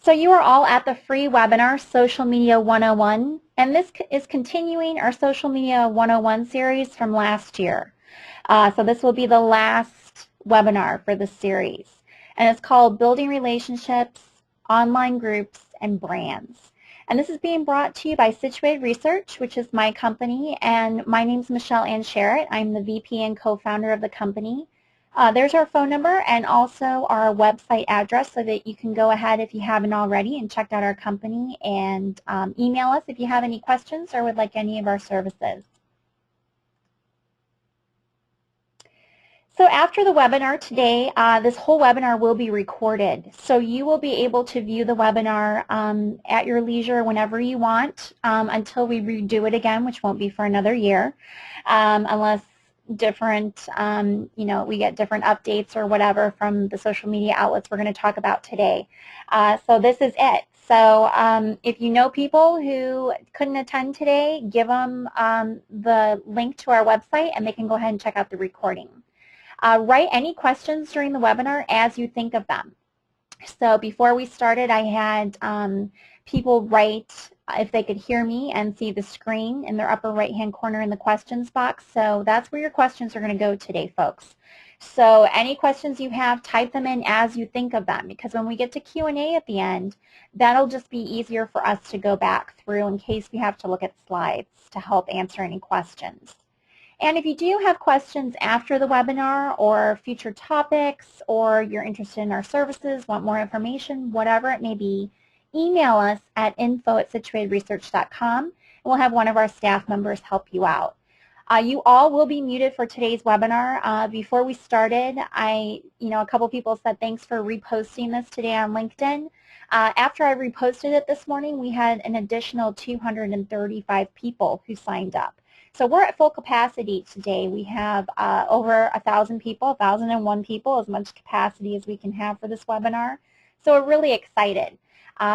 So you are all at the free webinar, Social Media 101, and this is continuing our Social Media 101 series from last year. So this will be the last webinar for this series, and it's called Building Relationships, Online Groups, and Brands. And this is being brought to you by Situated Research, which is my company, and my name is Michelle Ann Sherritt. I'm the VP and co-founder of the company. There's our phone number and also our website address so that you can go ahead if you haven't already and check out our company and email us if you have any questions or would like any of our services. So after the webinar today, this whole webinar will be recorded. So you will be able to view the webinar at your leisure whenever you want until we redo it again, which won't be for another year, unless different, we get different updates or whatever from the social media outlets we're going to talk about today. So this is it. So if you know people who couldn't attend today, give them the link to our website and they can go ahead and check out the recording. Write any questions during the webinar as you think of them. So before we started, I had people write if they could hear me and see the screen in their upper right-hand corner in the questions box. So that's where your questions are going to go today, folks. So any questions you have, type them in as you think of them, because when we get to Q&A at the end, that'll just be easier for us to go back through in case we have to look at slides to help answer any questions. And if you do have questions after the webinar or future topics, or you're interested in our services, want more information, whatever it may be, email us at info@situatedresearch.com and we'll have one of our staff members help you out. You all will be muted for today's webinar. Before we started, a couple people said thanks for reposting this today on LinkedIn. After I reposted it this morning, we had an additional 235 people who signed up. So we're at full capacity today. We have over 1,000 people, 1,001 people, as much capacity as we can have for this webinar. So we're really excited.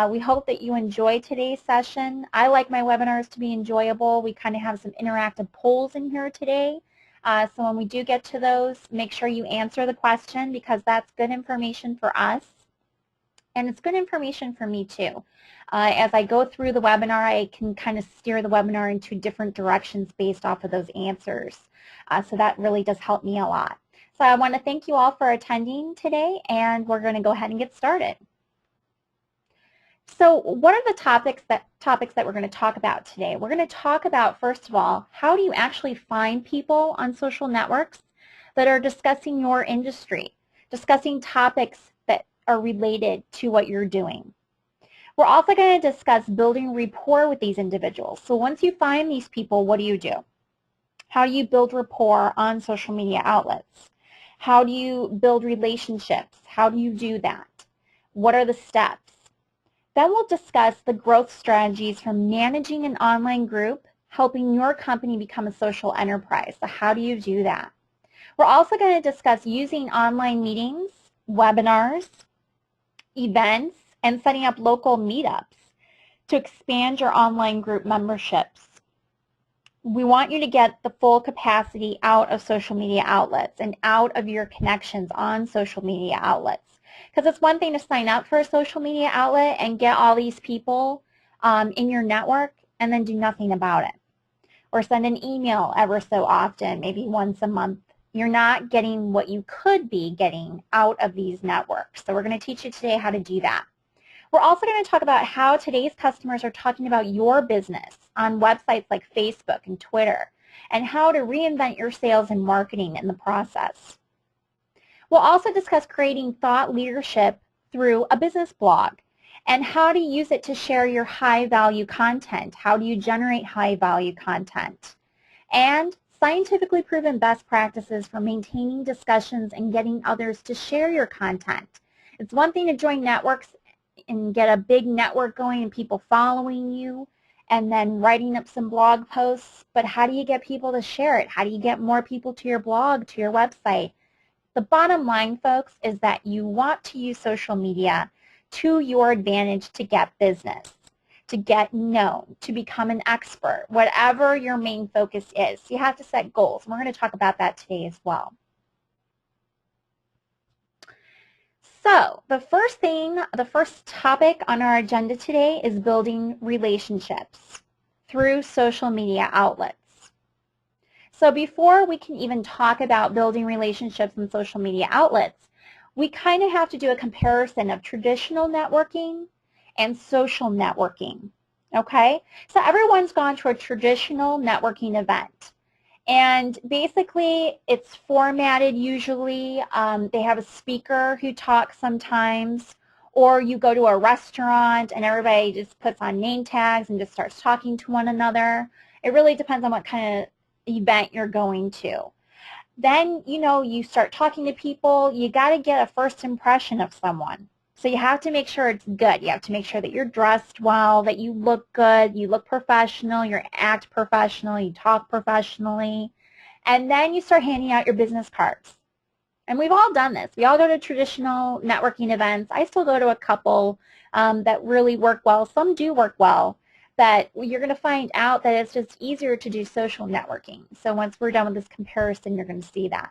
We hope that you enjoy today's session. I like my webinars to be enjoyable. We kind of have some interactive polls in here today. So when we do get to those, make sure you answer the question because that's good information for us. And it's good information for me too. As I go through the webinar, I can kind of steer the webinar into different directions based off of those answers. So that really does help me a lot. So I want to thank you all for attending today, and we're going to go ahead and get started. So what are the topics that we're going to talk about today? We're going to talk about, first of all, how do you actually find people on social networks that are discussing your industry, discussing topics that are related to what you're doing. We're also going to discuss building rapport with these individuals. So once you find these people, what do you do? How do you build rapport on social media outlets? How do you build relationships? How do you do that? What are the steps? Then we'll discuss the growth strategies for managing an online group, helping your company become a social enterprise. So how do you do that? We're also going to discuss using online meetings, webinars, events, and setting up local meetups to expand your online group memberships. We want you to get the full capacity out of social media outlets and out of your connections on social media outlets. Because it's one thing to sign up for a social media outlet and get all these people in your network and then do nothing about it. Or send an email ever so often, maybe once a month. You're not getting what you could be getting out of these networks. So we're going to teach you today how to do that. We're also going to talk about how today's customers are talking about your business on websites like Facebook and Twitter, and how to reinvent your sales and marketing in the process. We'll also discuss creating thought leadership through a business blog and how to use it to share your high-value content. How do you generate high-value content? And scientifically proven best practices for maintaining discussions and getting others to share your content. It's one thing to join networks and get a big network going and people following you and then writing up some blog posts, but how do you get people to share it? How do you get more people to your blog, to your website? The bottom line, folks, is that you want to use social media to your advantage to get business, to get known, to become an expert, whatever your main focus is. You have to set goals, and we're going to talk about that today as well. So the first topic on our agenda today is building relationships through social media outlets. So before we can even talk about building relationships in social media outlets, we kind of have to do a comparison of traditional networking and social networking. Okay? So everyone's gone to a traditional networking event. And basically, it's formatted usually. They have a speaker who talks sometimes, or you go to a restaurant and everybody just puts on name tags and just starts talking to one another. It really depends on what kind of event you're going to. Then, you start talking to people. You got to get a first impression of someone. So you have to make sure it's good. You have to make sure that you're dressed well, that you look good, you look professional, you act professional, you talk professionally. And then you start handing out your business cards. And we've all done this. We all go to traditional networking events. I still go to a couple that really work well. Some do work well, but you're going to find out that it's just easier to do social networking. So once we're done with this comparison, you're going to see that.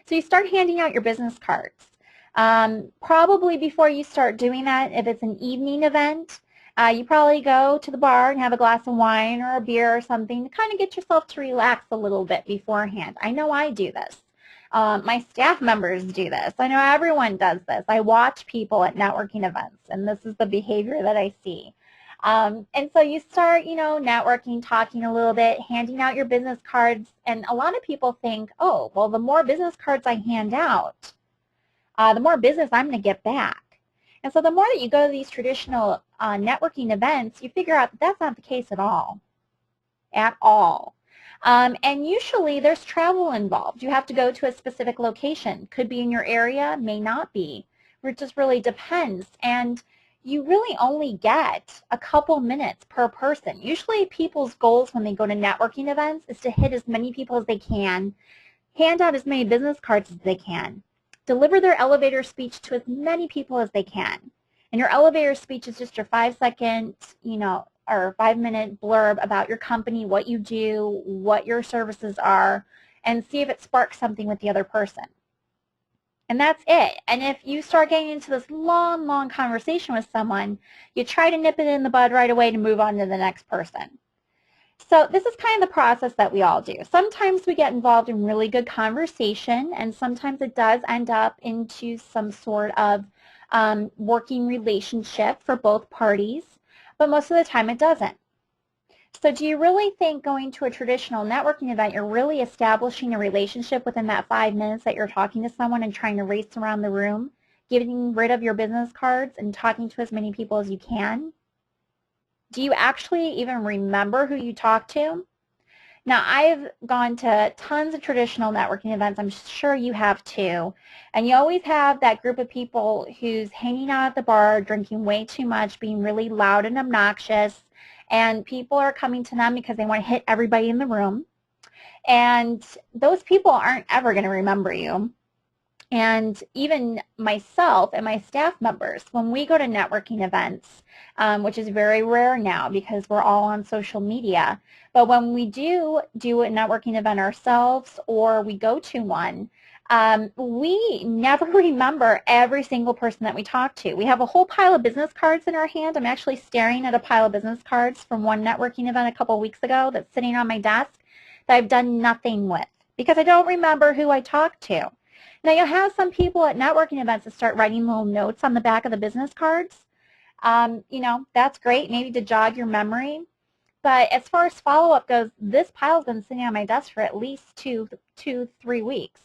So you start handing out your business cards. Probably before you start doing that, if it's an evening event, you probably go to the bar and have a glass of wine or a beer or something to kind of get yourself to relax a little bit beforehand. I know I do this. My staff members do this. I know everyone does this. I watch people at networking events, and this is the behavior that I see. And so you start, networking, talking a little bit, handing out your business cards, and a lot of people think, oh, well, the more business cards I hand out, the more business I'm going to get back. And so the more that you go to these traditional networking events, you figure out that that's not the case at all. At all. And usually there's travel involved. You have to go to a specific location. Could be in your area, may not be. It just really depends. And you really only get a couple minutes per person. Usually people's goals when they go to networking events is to hit as many people as they can, hand out as many business cards as they can, deliver their elevator speech to as many people as they can. And your elevator speech is just your 5-second, or 5-minute blurb about your company, what you do, what your services are, and see if it sparks something with the other person. And that's it. And if you start getting into this long, long conversation with someone, you try to nip it in the bud right away to move on to the next person. So this is kind of the process that we all do. Sometimes we get involved in really good conversation, and sometimes it does end up into some sort of working relationship for both parties, but most of the time it doesn't. So do you really think going to a traditional networking event, you're really establishing a relationship within that 5 minutes that you're talking to someone and trying to race around the room, getting rid of your business cards and talking to as many people as you can? Do you actually even remember who you talked to? Now, I've gone to tons of traditional networking events. I'm sure you have too. And you always have that group of people who's hanging out at the bar, drinking way too much, being really loud and obnoxious. And people are coming to them because they want to hit everybody in the room. And those people aren't ever going to remember you. And even myself and my staff members, when we go to networking events, which is very rare now because we're all on social media, but when we do a networking event ourselves or we go to one, we never remember every single person that we talk to. We have a whole pile of business cards in our hand. I'm actually staring at a pile of business cards from one networking event a couple of weeks ago that's sitting on my desk that I've done nothing with because I don't remember who I talked to. Now, you'll have some people at networking events that start writing little notes on the back of the business cards. That's great, maybe to jog your memory. But as far as follow-up goes, this pile's been sitting on my desk for at least 3 weeks.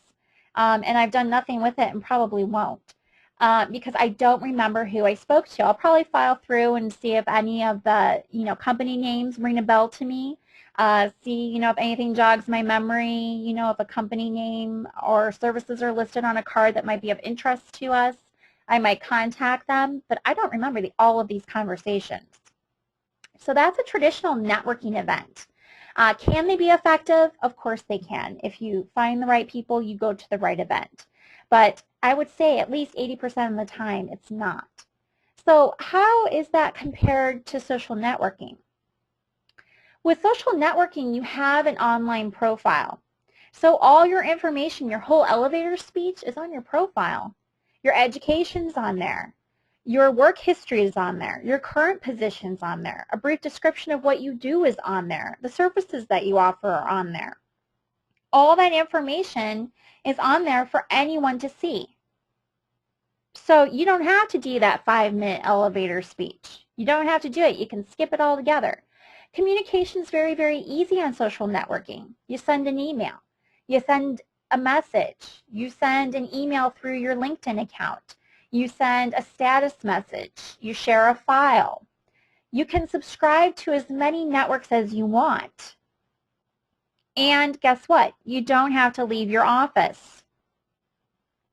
And I've done nothing with it and probably won't because I don't remember who I spoke to. I'll probably file through and see if any of the, company names ring a bell to me. See, if anything jogs my memory, if a company name or services are listed on a card that might be of interest to us, I might contact them, but I don't remember all of these conversations. So that's a traditional networking event. Can they be effective? Of course they can. If you find the right people, you go to the right event. But I would say at least 80% of the time it's not. So how is that compared to social networking? With social networking, you have an online profile. So all your information, your whole elevator speech is on your profile. Your education's on there. Your work history is on there. Your current position's on there. A brief description of what you do is on there. The services that you offer are on there. All that information is on there for anyone to see. So you don't have to do that 5-minute elevator speech. You don't have to do it. You can skip it all together. Communication is very, very easy on social networking. You send an email. You send a message. You send an email through your LinkedIn account. You send a status message. You share a file. You can subscribe to as many networks as you want. And guess what? You don't have to leave your office.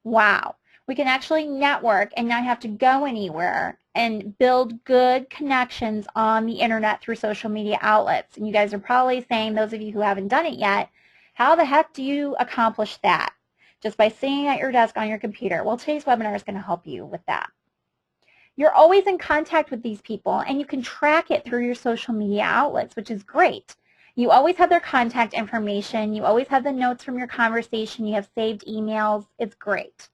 Wow. We can actually network and not have to go anywhere and build good connections on the internet through social media outlets. And you guys are probably saying, those of you who haven't done it yet, how the heck do you accomplish that? Just by sitting at your desk on your computer. Well, today's webinar is going to help you with that. You're always in contact with these people, and you can track it through your social media outlets, which is great. You always have their contact information. You always have the notes from your conversation. You have saved emails. It's great.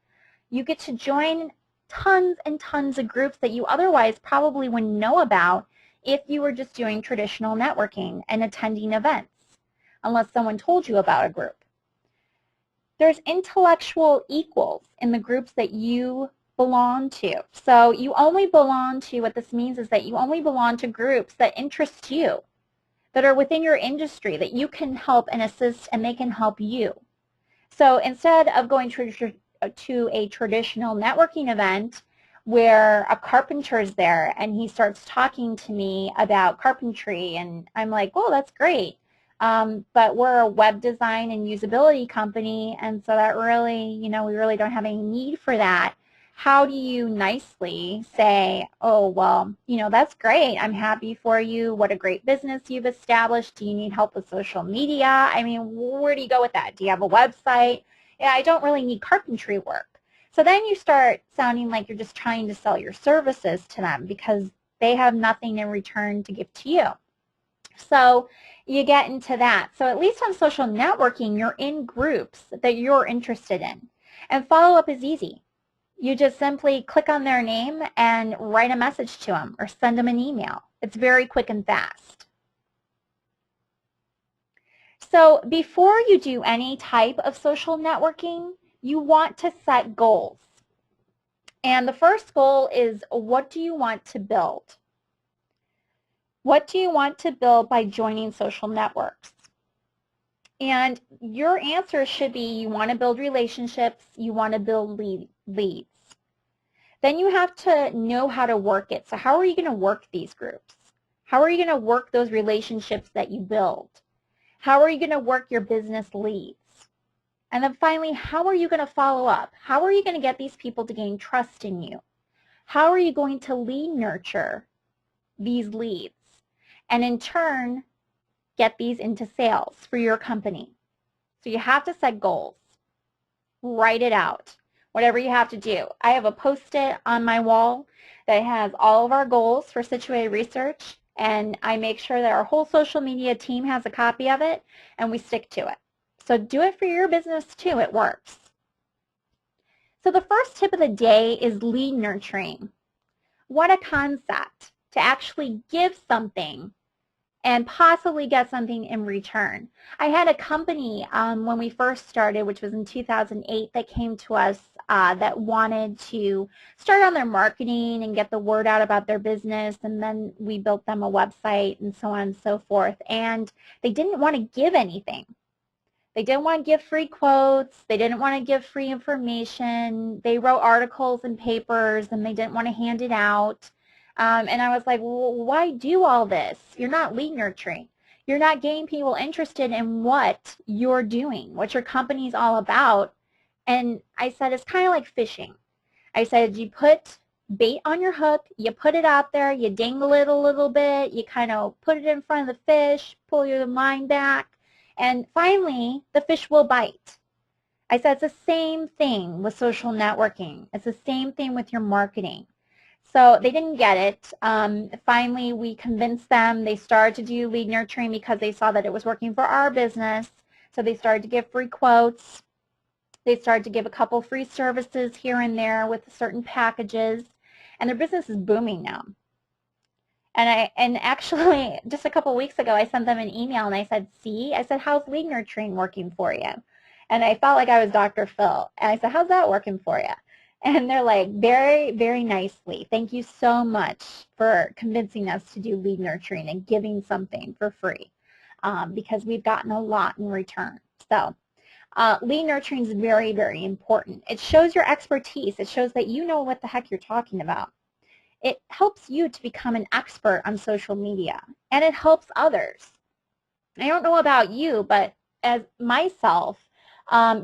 You get to join tons and tons of groups that you otherwise probably wouldn't know about if you were just doing traditional networking and attending events, unless someone told you about a group. There's intellectual equals in the groups that you belong to. So you only belong to, what this means is that you only belong to groups that interest you, that are within your industry, that you can help and assist and they can help you. So instead of going to a traditional networking event where a carpenter is there and he starts talking to me about carpentry and I'm like, oh, that's great. But we're a web design and usability company, and so that really, we really don't have any need for that. How do you nicely say, oh, well, that's great. I'm happy for you. What a great business you've established. Do you need help with social media? I mean, where do you go with that? Do you have a website? Yeah, I don't really need carpentry work. So then you start sounding like you're just trying to sell your services to them because they have nothing in return to give to you. So you get into that. So at least on social networking, you're in groups that you're interested in. And follow-up is easy. You just simply click on their name and write a message to them or send them an email. It's very quick and fast. So before you do any type of social networking, you want to set goals. And the first goal is, what do you want to build? What do you want to build by joining social networks? And your answer should be, you want to build relationships, you want to build leads. Then you have to know how to work it. So how are you going to work these groups? How are you going to work those relationships that you build? How are you going to work your business leads? And then finally, how are you going to follow up? How are you going to get these people to gain trust in you? How are you going to lead nurture these leads? And in turn, get these into sales for your company. So you have to set goals. Write it out. Whatever you have to do. I have a Post-it on my wall that has all of our goals for Situated Research, and I make sure that our whole social media team has a copy of it, and we stick to it. So do it for your business too. It works. So the first tip of the day is lead nurturing. What a concept to actually give something and possibly get something in return. I had a company when we first started, which was in 2008, that came to us that wanted to start on their marketing and get the word out about their business, and then we built them a website and so on and so forth. And they didn't want to give anything. They didn't want to give free quotes. They didn't want to give free information. They wrote articles and papers, and they didn't want to hand it out. And I was like, well, why do all this? You're not lead nurturing. You're not getting people interested in what you're doing, what your company's all about. And I said, it's kind of like fishing. I said, you put bait on your hook, you put it out there, you dangle it a little bit, you kind of put it in front of the fish, pull your line back, and finally, the fish will bite. I said, it's the same thing with social networking. It's the same thing with your marketing. So they didn't get it. Finally, we convinced them. They started to do lead nurturing because they saw that it was working for our business. So they started to give free quotes. They started to give a couple free services here and there with certain packages, and their business is booming now. And actually, just a couple weeks ago, I sent them an email and I said, see, I said, how's lead nurturing working for you? And I felt like I was Dr. Phil. And I said, how's that working for you? And they're like, very, very nicely. Thank you so much for convincing us to do lead nurturing and giving something for free, because we've gotten a lot in return. So lead nurturing is very, very important. It shows your expertise. It shows that you know what the heck you're talking about. It helps you to become an expert on social media, and it helps others. I don't know about you, but as myself,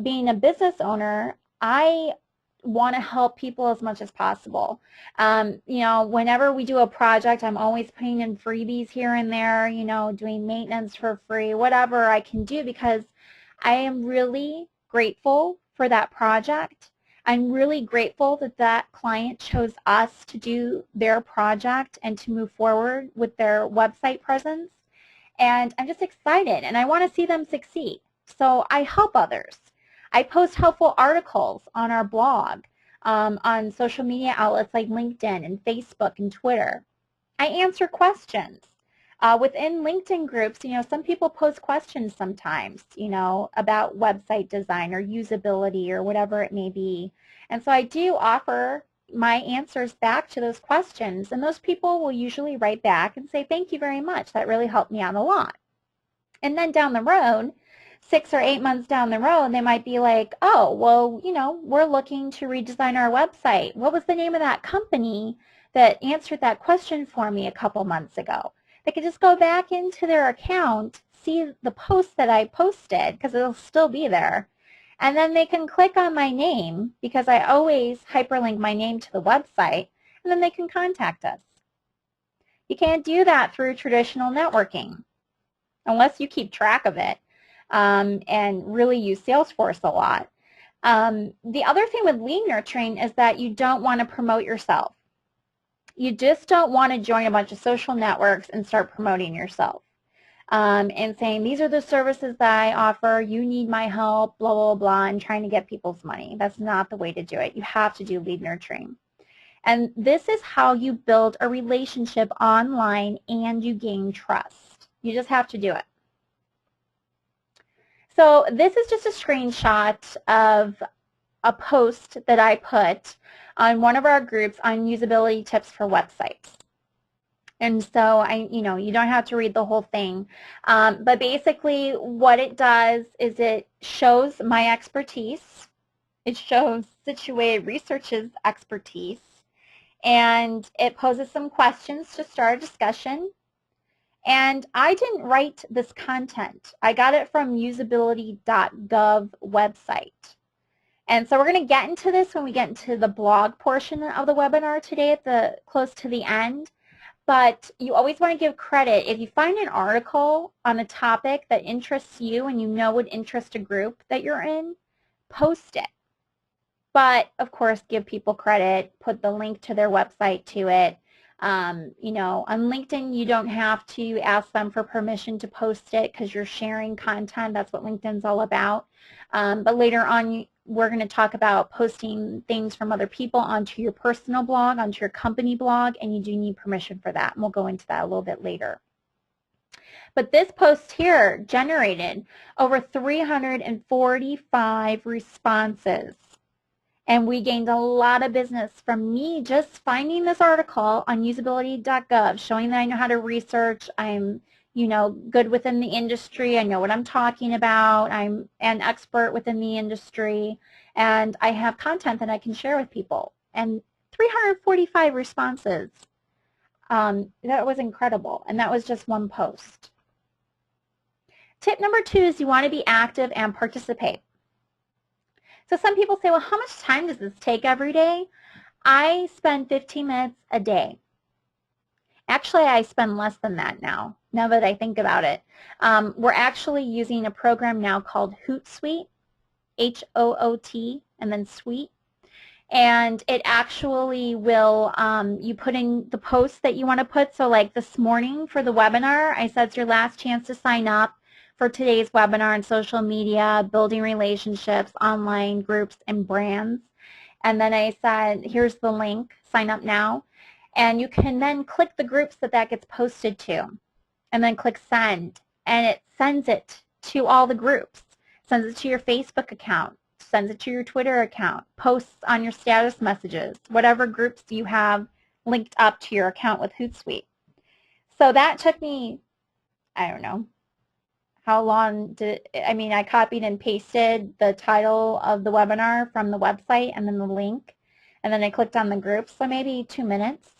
being a business owner, I want to help people as much as possible. You know, whenever we do a project, I'm always putting in freebies here and there, you know, doing maintenance for free, whatever I can do, because I am really grateful for that project. I'm really grateful that that client chose us to do their project and to move forward with their website presence. And I'm just excited, and I want to see them succeed. So I help others. I post helpful articles on our blog, on social media outlets like LinkedIn and Facebook and Twitter. I answer questions. Within LinkedIn groups, you know, some people post questions sometimes, you know, about website design or usability or whatever it may be. And so I do offer my answers back to those questions, and those people will usually write back and say, thank you very much. That really helped me out a lot. And then down the road, 6 or 8 months down the road, they might be like, oh, well, you know, we're looking to redesign our website. What was the name of that company that answered that question for me a couple months ago? They could just go back into their account, see the post that I posted, because it'll still be there, and then they can click on my name, because I always hyperlink my name to the website, and then they can contact us. You can't do that through traditional networking unless you keep track of it and really use Salesforce a lot. The other thing with lead nurturing is that you don't want to promote yourself. You just don't want to join a bunch of social networks and start promoting yourself and saying, these are the services that I offer, you need my help, blah, blah, blah, and trying to get people's money. That's not the way to do it. You have to do lead nurturing. And this is how you build a relationship online and you gain trust. You just have to do it. So this is just a screenshot of a post that I put on one of our groups on usability tips for websites. And so you don't have to read the whole thing, but basically what it does is it shows my expertise, it shows Situated Research's expertise, and it poses some questions to start a discussion. And I didn't write this content. I got it from usability.gov website. And so we're going to get into this when we get into the blog portion of the webinar today close to the end. But you always want to give credit. If you find an article on a topic that interests you and you know would interest a group that you're in, post it. But, of course, give people credit, put the link to their website to it. On LinkedIn, you don't have to ask them for permission to post it because you're sharing content. That's what LinkedIn's all about. But later on, we're going to talk about posting things from other people onto your personal blog, onto your company blog, and you do need permission for that. And we'll go into that a little bit later. But this post here generated over 345 responses. And we gained a lot of business from me just finding this article on usability.gov, showing that I know how to research, I'm good within the industry, I know what I'm talking about, I'm an expert within the industry, and I have content that I can share with people. And 345 responses. That was incredible, and that was just one post. Tip number 2 is you want to be active and participate. So some people say, well, how much time does this take every day? I spend 15 minutes a day. Actually, I spend less than that now that I think about it. We're actually using a program now called Hootsuite, H-O-O-T, and then Suite. And it actually will, you put in the posts that you want to put. So like this morning for the webinar, I said it's your last chance to sign up for today's webinar on social media, building relationships, online groups, and brands. And then I said, here's the link, sign up now. And you can then click the groups that gets posted to, and then click send. And it sends it to all the groups, sends it to your Facebook account, sends it to your Twitter account, posts on your status messages, whatever groups you have linked up to your account with Hootsuite. So that took me, I don't know, how long did, I mean, I copied and pasted the title of the webinar from the website and then the link, and then I clicked on the groups, so maybe 2 minutes.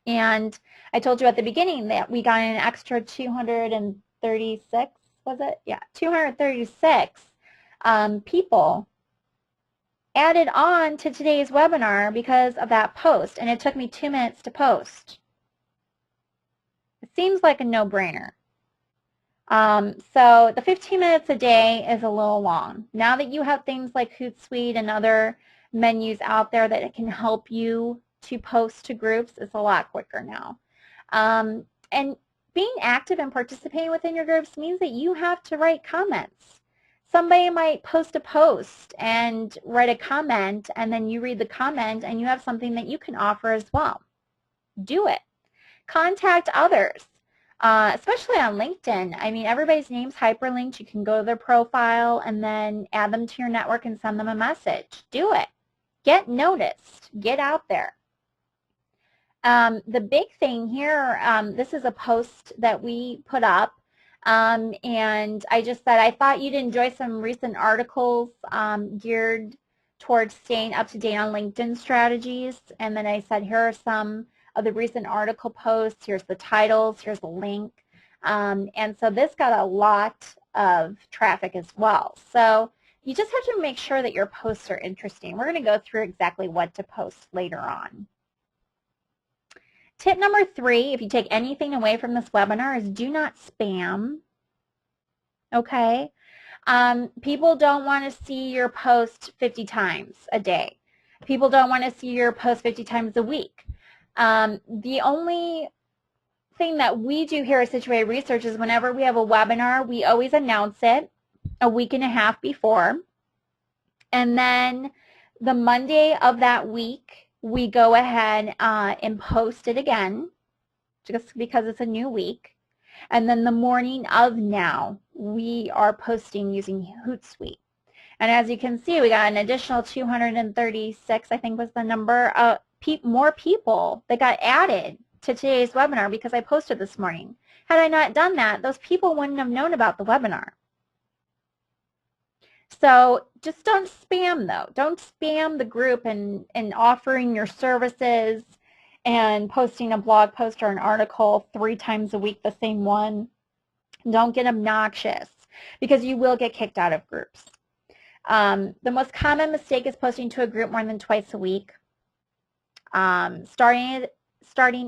And I told you at the beginning that we got an extra 236, was it? Yeah, 236 people added on to today's webinar because of that post, and it took me 2 minutes to post. It seems like a no-brainer. So the 15 minutes a day is a little long. Now that you have things like Hootsuite and other menus out there that can help you to post to groups, it's a lot quicker now. And being active and participating within your groups means that you have to write comments. Somebody might post a post and write a comment, and then you read the comment and you have something that you can offer as well. Do it. Contact others, especially on LinkedIn. I mean, everybody's name's hyperlinked. You can go to their profile and then add them to your network and send them a message. Do it. Get noticed. Get out there. The big thing here, this is a post that we put up, and I just said I thought you'd enjoy some recent articles geared towards staying up to date on LinkedIn strategies. And then I said, here are some of the recent article posts. Here's the titles. Here's the link. And so this got a lot of traffic as well. So you just have to make sure that your posts are interesting. We're going to go through exactly what to post later on. Tip number 3, if you take anything away from this webinar, is do not spam. Okay? People don't want to see your post 50 times a day. People don't want to see your post 50 times a week. The only thing that we do here at Situated Research is whenever we have a webinar, we always announce it a week and a half before. And then the Monday of that week, we go ahead and post it again, just because it's a new week. And then the morning of now, we are posting using Hootsuite. And as you can see, we got an additional 236, I think was the number, more people that got added to today's webinar because I posted this morning. Had I not done that, those people wouldn't have known about the webinar. So just don't spam, though. Don't spam the group and offering your services and posting a blog post or an article 3 times a week, the same one. Don't get obnoxious because you will get kicked out of groups. The most common mistake is posting to a group more than twice a week. Starting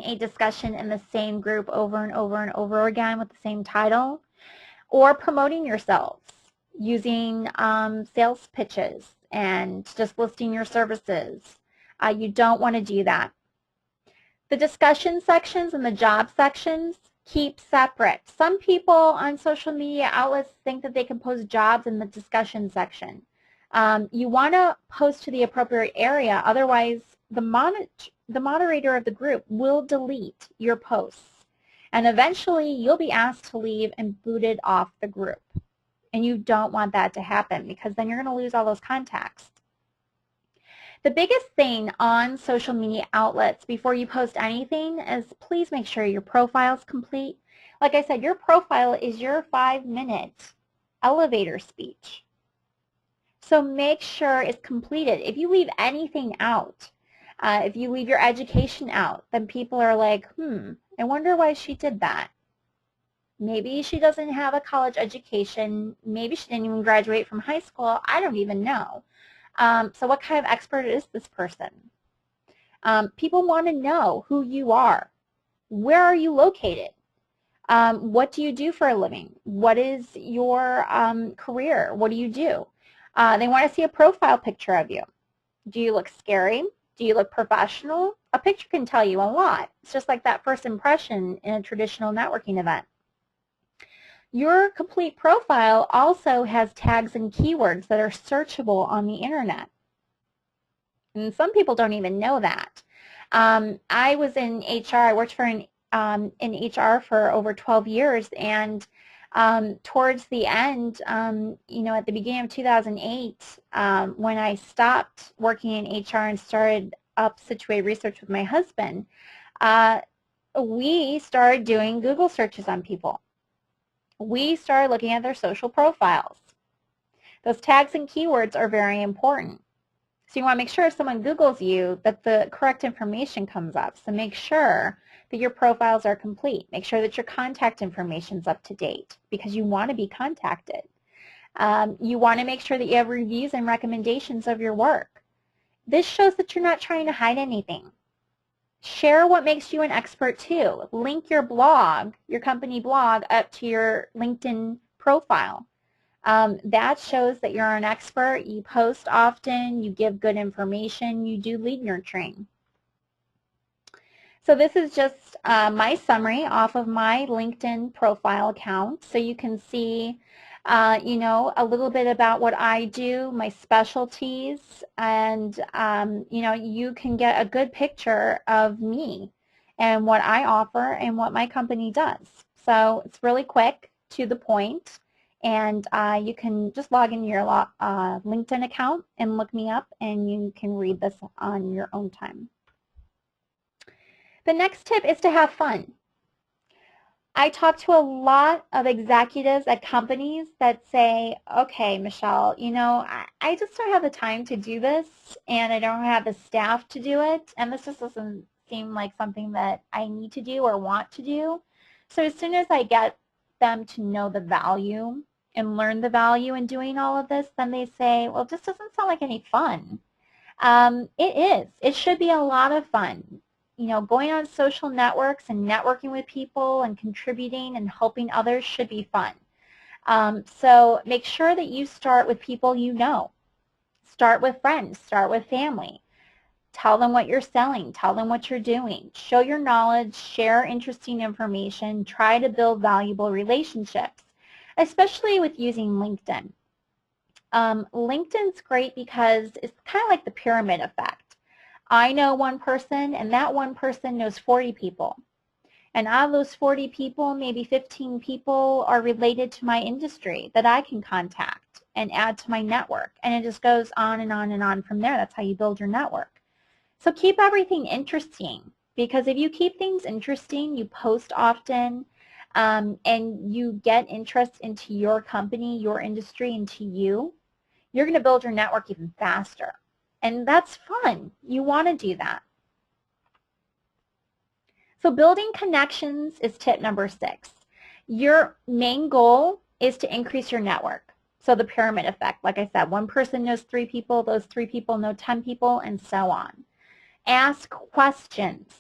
a discussion in the same group over and over and over again with the same title, or promoting yourselves using sales pitches and just listing your services. You don't want to do that. The discussion sections and the job sections keep separate. Some people on social media outlets think that they can post jobs in the discussion section. You want to post to the appropriate area, otherwise the moderator of the group will delete your posts. And eventually you'll be asked to leave and booted off the group. And you don't want that to happen because then you're going to lose all those contacts. The biggest thing on social media outlets before you post anything is please make sure your profile is complete. Like I said, your profile is your 5-minute elevator speech. So make sure it's completed. If you leave anything out, if you leave your education out, then people are like, I wonder why she did that. Maybe she doesn't have a college education. Maybe she didn't even graduate from high school. I don't even know. So what kind of expert is this person? People want to know who you are. Where are you located? What do you do for a living? What is your career? What do you do? They want to see a profile picture of you. Do you look scary? Do you look professional? A picture can tell you a lot. It's just like that first impression in a traditional networking event. Your complete profile also has tags and keywords that are searchable on the internet. And some people don't even know that. I was in HR. I worked for in HR for over 12 years, and towards the end, at the beginning of 2008, when I stopped working in HR and started up Situated Research with my husband, we started doing Google searches on people. We started looking at their social profiles. Those tags and keywords are very important. So you want to make sure if someone Googles you that the correct information comes up. So make sure that your profiles are complete. Make sure that your contact information is up to date because you want to be contacted. You want to make sure that you have reviews and recommendations of your work. This shows that you're not trying to hide anything. Share what makes you an expert too. Link your blog, your company blog, up to your LinkedIn profile. That shows that you're an expert, you post often, you give good information, you do lead nurturing. So this is just my summary off of my LinkedIn profile account. So you can see, a little bit about what I do, my specialties, and, you can get a good picture of me and what I offer and what my company does. So it's really quick, to the point. And you can just log into your LinkedIn account and look me up, and you can read this on your own time. The next tip is to have fun. I talk to a lot of executives at companies that say, okay, Michelle, I just don't have the time to do this, and I don't have the staff to do it, and this just doesn't seem like something that I need to do or want to do. So as soon as I get them to know the value and learn the value in doing all of this, then they say, well, this doesn't sound like any fun. It is. It should be a lot of fun. Going on social networks and networking with people and contributing and helping others should be fun. So make sure that you start with people you know. Start with friends. Start with family. Tell them what you're selling. Tell them what you're doing. Show your knowledge. Share interesting information. Try to build valuable relationships, especially with using LinkedIn. LinkedIn's great because it's kind of like the pyramid effect. I know one person, and that one person knows 40 people. And out of those 40 people, maybe 15 people are related to my industry that I can contact and add to my network. And it just goes on and on and on from there. That's how you build your network. So keep everything interesting, because if you keep things interesting, you post often, and you get interest into your company, your industry, into you're going to build your network even faster. And that's fun. You want to do that. So building connections is tip number 6. Your main goal is to increase your network. So the pyramid effect, like I said, one person knows 3 people, those 3 people know 10 people, and so on. Ask questions.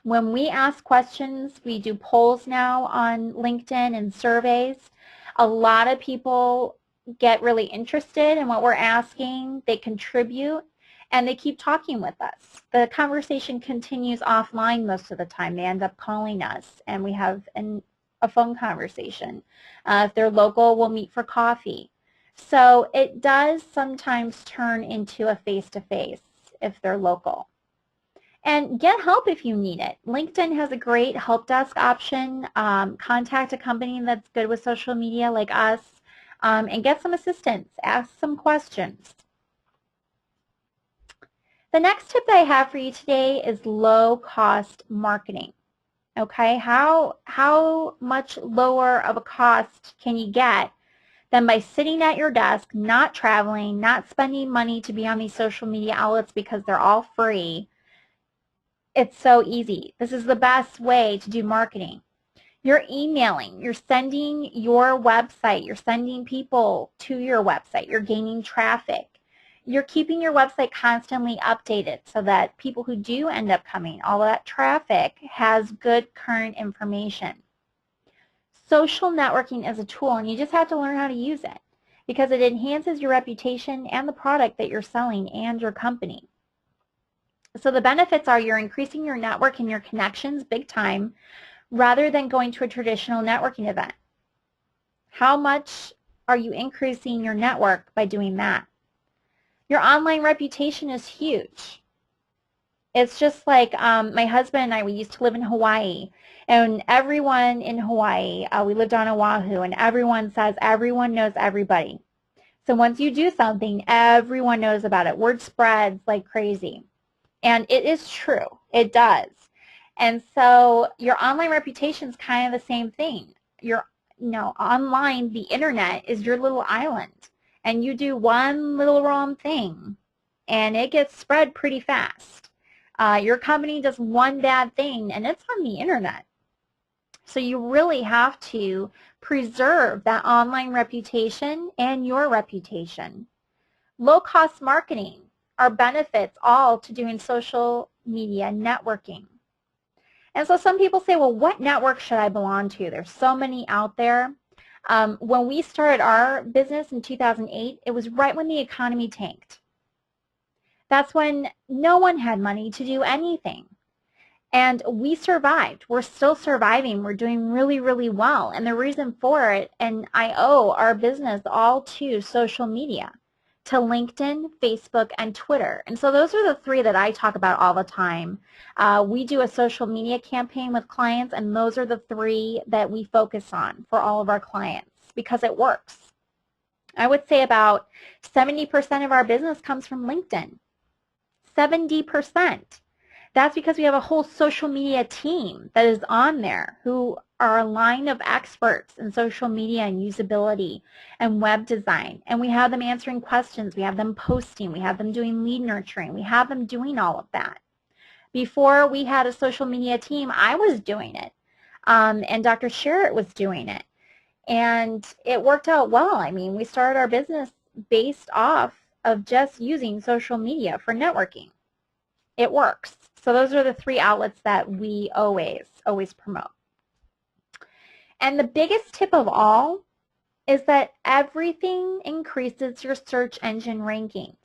When we ask questions, we do polls now on LinkedIn and surveys. A lot of people get really interested in what we're asking, they contribute, and they keep talking with us. The conversation continues offline most of the time. They end up calling us, and we have a phone conversation. If they're local, we'll meet for coffee. So it does sometimes turn into a face-to-face if they're local. And get help if you need it. LinkedIn has a great help desk option. Contact a company that's good with social media like us. And get some assistance, ask some questions. The next tip that I have for you today is low-cost marketing. Okay, how much lower of a cost can you get than by sitting at your desk, not traveling, not spending money to be on these social media outlets because they're all free? It's so easy. This is the best way to do marketing. You're emailing, you're sending your website, you're sending people to your website, you're gaining traffic. You're keeping your website constantly updated so that people who do end up coming, all that traffic has good current information. Social networking is a tool, and you just have to learn how to use it because it enhances your reputation and the product that you're selling and your company. So the benefits are you're increasing your network and your connections big time, rather than going to a traditional networking event. How much are you increasing your network by doing that? Your online reputation is huge. It's just like my husband and I, we used to live in Hawaii, and everyone in Hawaii, we lived on Oahu, and everyone says everyone knows everybody. So once you do something, everyone knows about it. Word spreads like crazy. And it is true. It does. And so your online reputation is kind of the same thing. Your, online, the internet is your little island. And you do one little wrong thing, and it gets spread pretty fast. Your company does one bad thing, and it's on the internet. So you really have to preserve that online reputation and your reputation. Low-cost marketing are benefits all to doing social media networking. And so some people say, well, what network should I belong to? There's so many out there. When we started our business in 2008, it was right when the economy tanked. That's when no one had money to do anything. And we survived. We're still surviving. We're doing really, really well. And the reason for it, and I owe our business all to social media, to LinkedIn, Facebook, and Twitter. And so those are the three that I talk about all the time. We do a social media campaign with clients, and those are the three that we focus on for all of our clients because it works. I would say about 70% of our business comes from LinkedIn. 70%. That's because we have a whole social media team that is on there who are a line of experts in social media and usability and web design. And we have them answering questions. We have them posting. We have them doing lead nurturing. We have them doing all of that. Before we had a social media team, I was doing it. And Dr. Sherritt was doing it. And it worked out well. I mean, we started our business based off of just using social media for networking. It works. So those are the three outlets that we always promote. And the biggest tip of all is that everything increases your search engine rankings.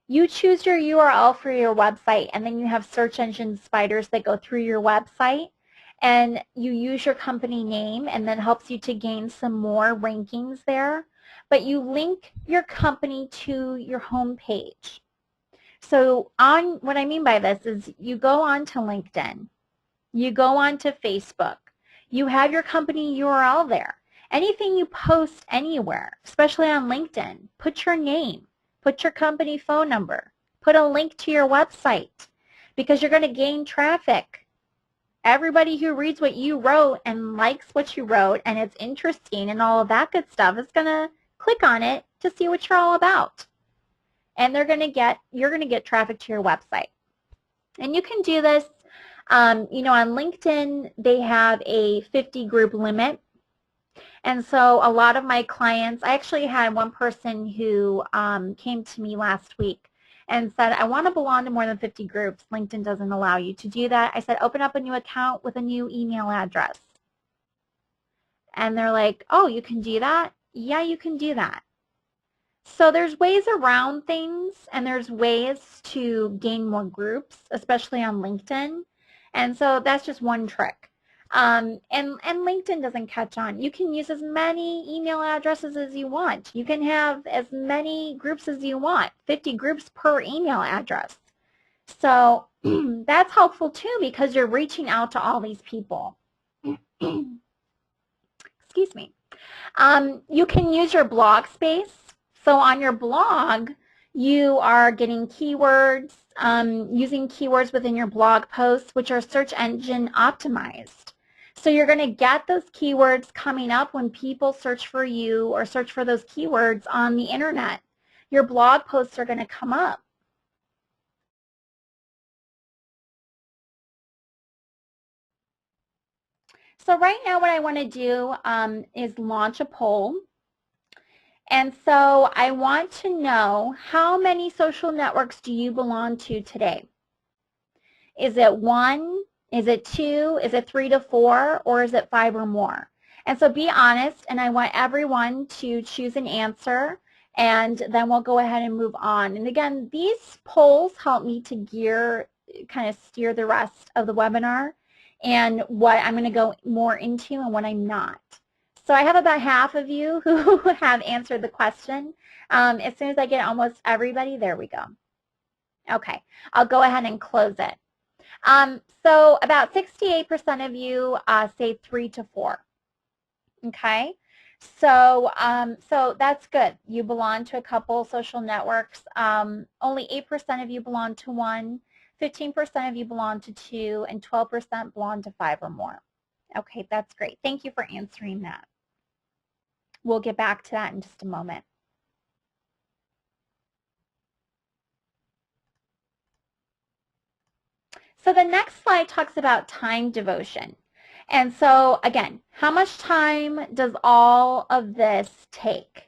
You choose your URL for your website, and then you have search engine spiders that go through your website, and you use your company name, and that helps you to gain some more rankings there. But you link your company to your home page. So what I mean by this is you go on to LinkedIn, you go on to Facebook, you have your company URL there. Anything you post anywhere, especially on LinkedIn, put your name, put your company phone number, put a link to your website because you're going to gain traffic. Everybody who reads what you wrote and likes what you wrote and it's interesting and all of that good stuff is going to click on it to see what you're all about. And you're going to get traffic to your website. And you can do this, on LinkedIn, they have a 50 group limit. And so a lot of my clients, I actually had one person who came to me last week and said, I want to belong to more than 50 groups. LinkedIn doesn't allow you to do that. I said, open up a new account with a new email address. And they're like, oh, you can do that? Yeah, you can do that. So there's ways around things, and there's ways to gain more groups, especially on LinkedIn. And so that's just one trick. And LinkedIn doesn't catch on. You can use as many email addresses as you want. You can have as many groups as you want, 50 groups per email address. So that's helpful too because you're reaching out to all these people. Excuse me. You can use your blog space. So on your blog, you are getting keywords, using keywords within your blog posts, which are search engine optimized. So you're going to get those keywords coming up when people search for you or search for those keywords on the internet. Your blog posts are going to come up. So right now what I want to do is launch a poll. And so I want to know, how many social networks do you belong to today? Is it 1? Is it 2? Is it 3 to 4? Or is it 5 or more? And so be honest, and I want everyone to choose an answer, and then we'll go ahead and move on. And again, these polls help me to kind of steer the rest of the webinar and what I'm going to go more into and what I'm not. So I have about half of you who have answered the question. As soon as I get almost everybody, there we go. Okay, I'll go ahead and close it. So about 68% of you say 3 to 4. Okay, so so that's good. You belong to a couple social networks. Only 8% of you belong to one, 15% of you belong to 2, and 12% belong to 5 or more. Okay, that's great. Thank you for answering that. We'll get back to that in just a moment. So the next slide talks about time devotion. And so again, how much time does all of this take?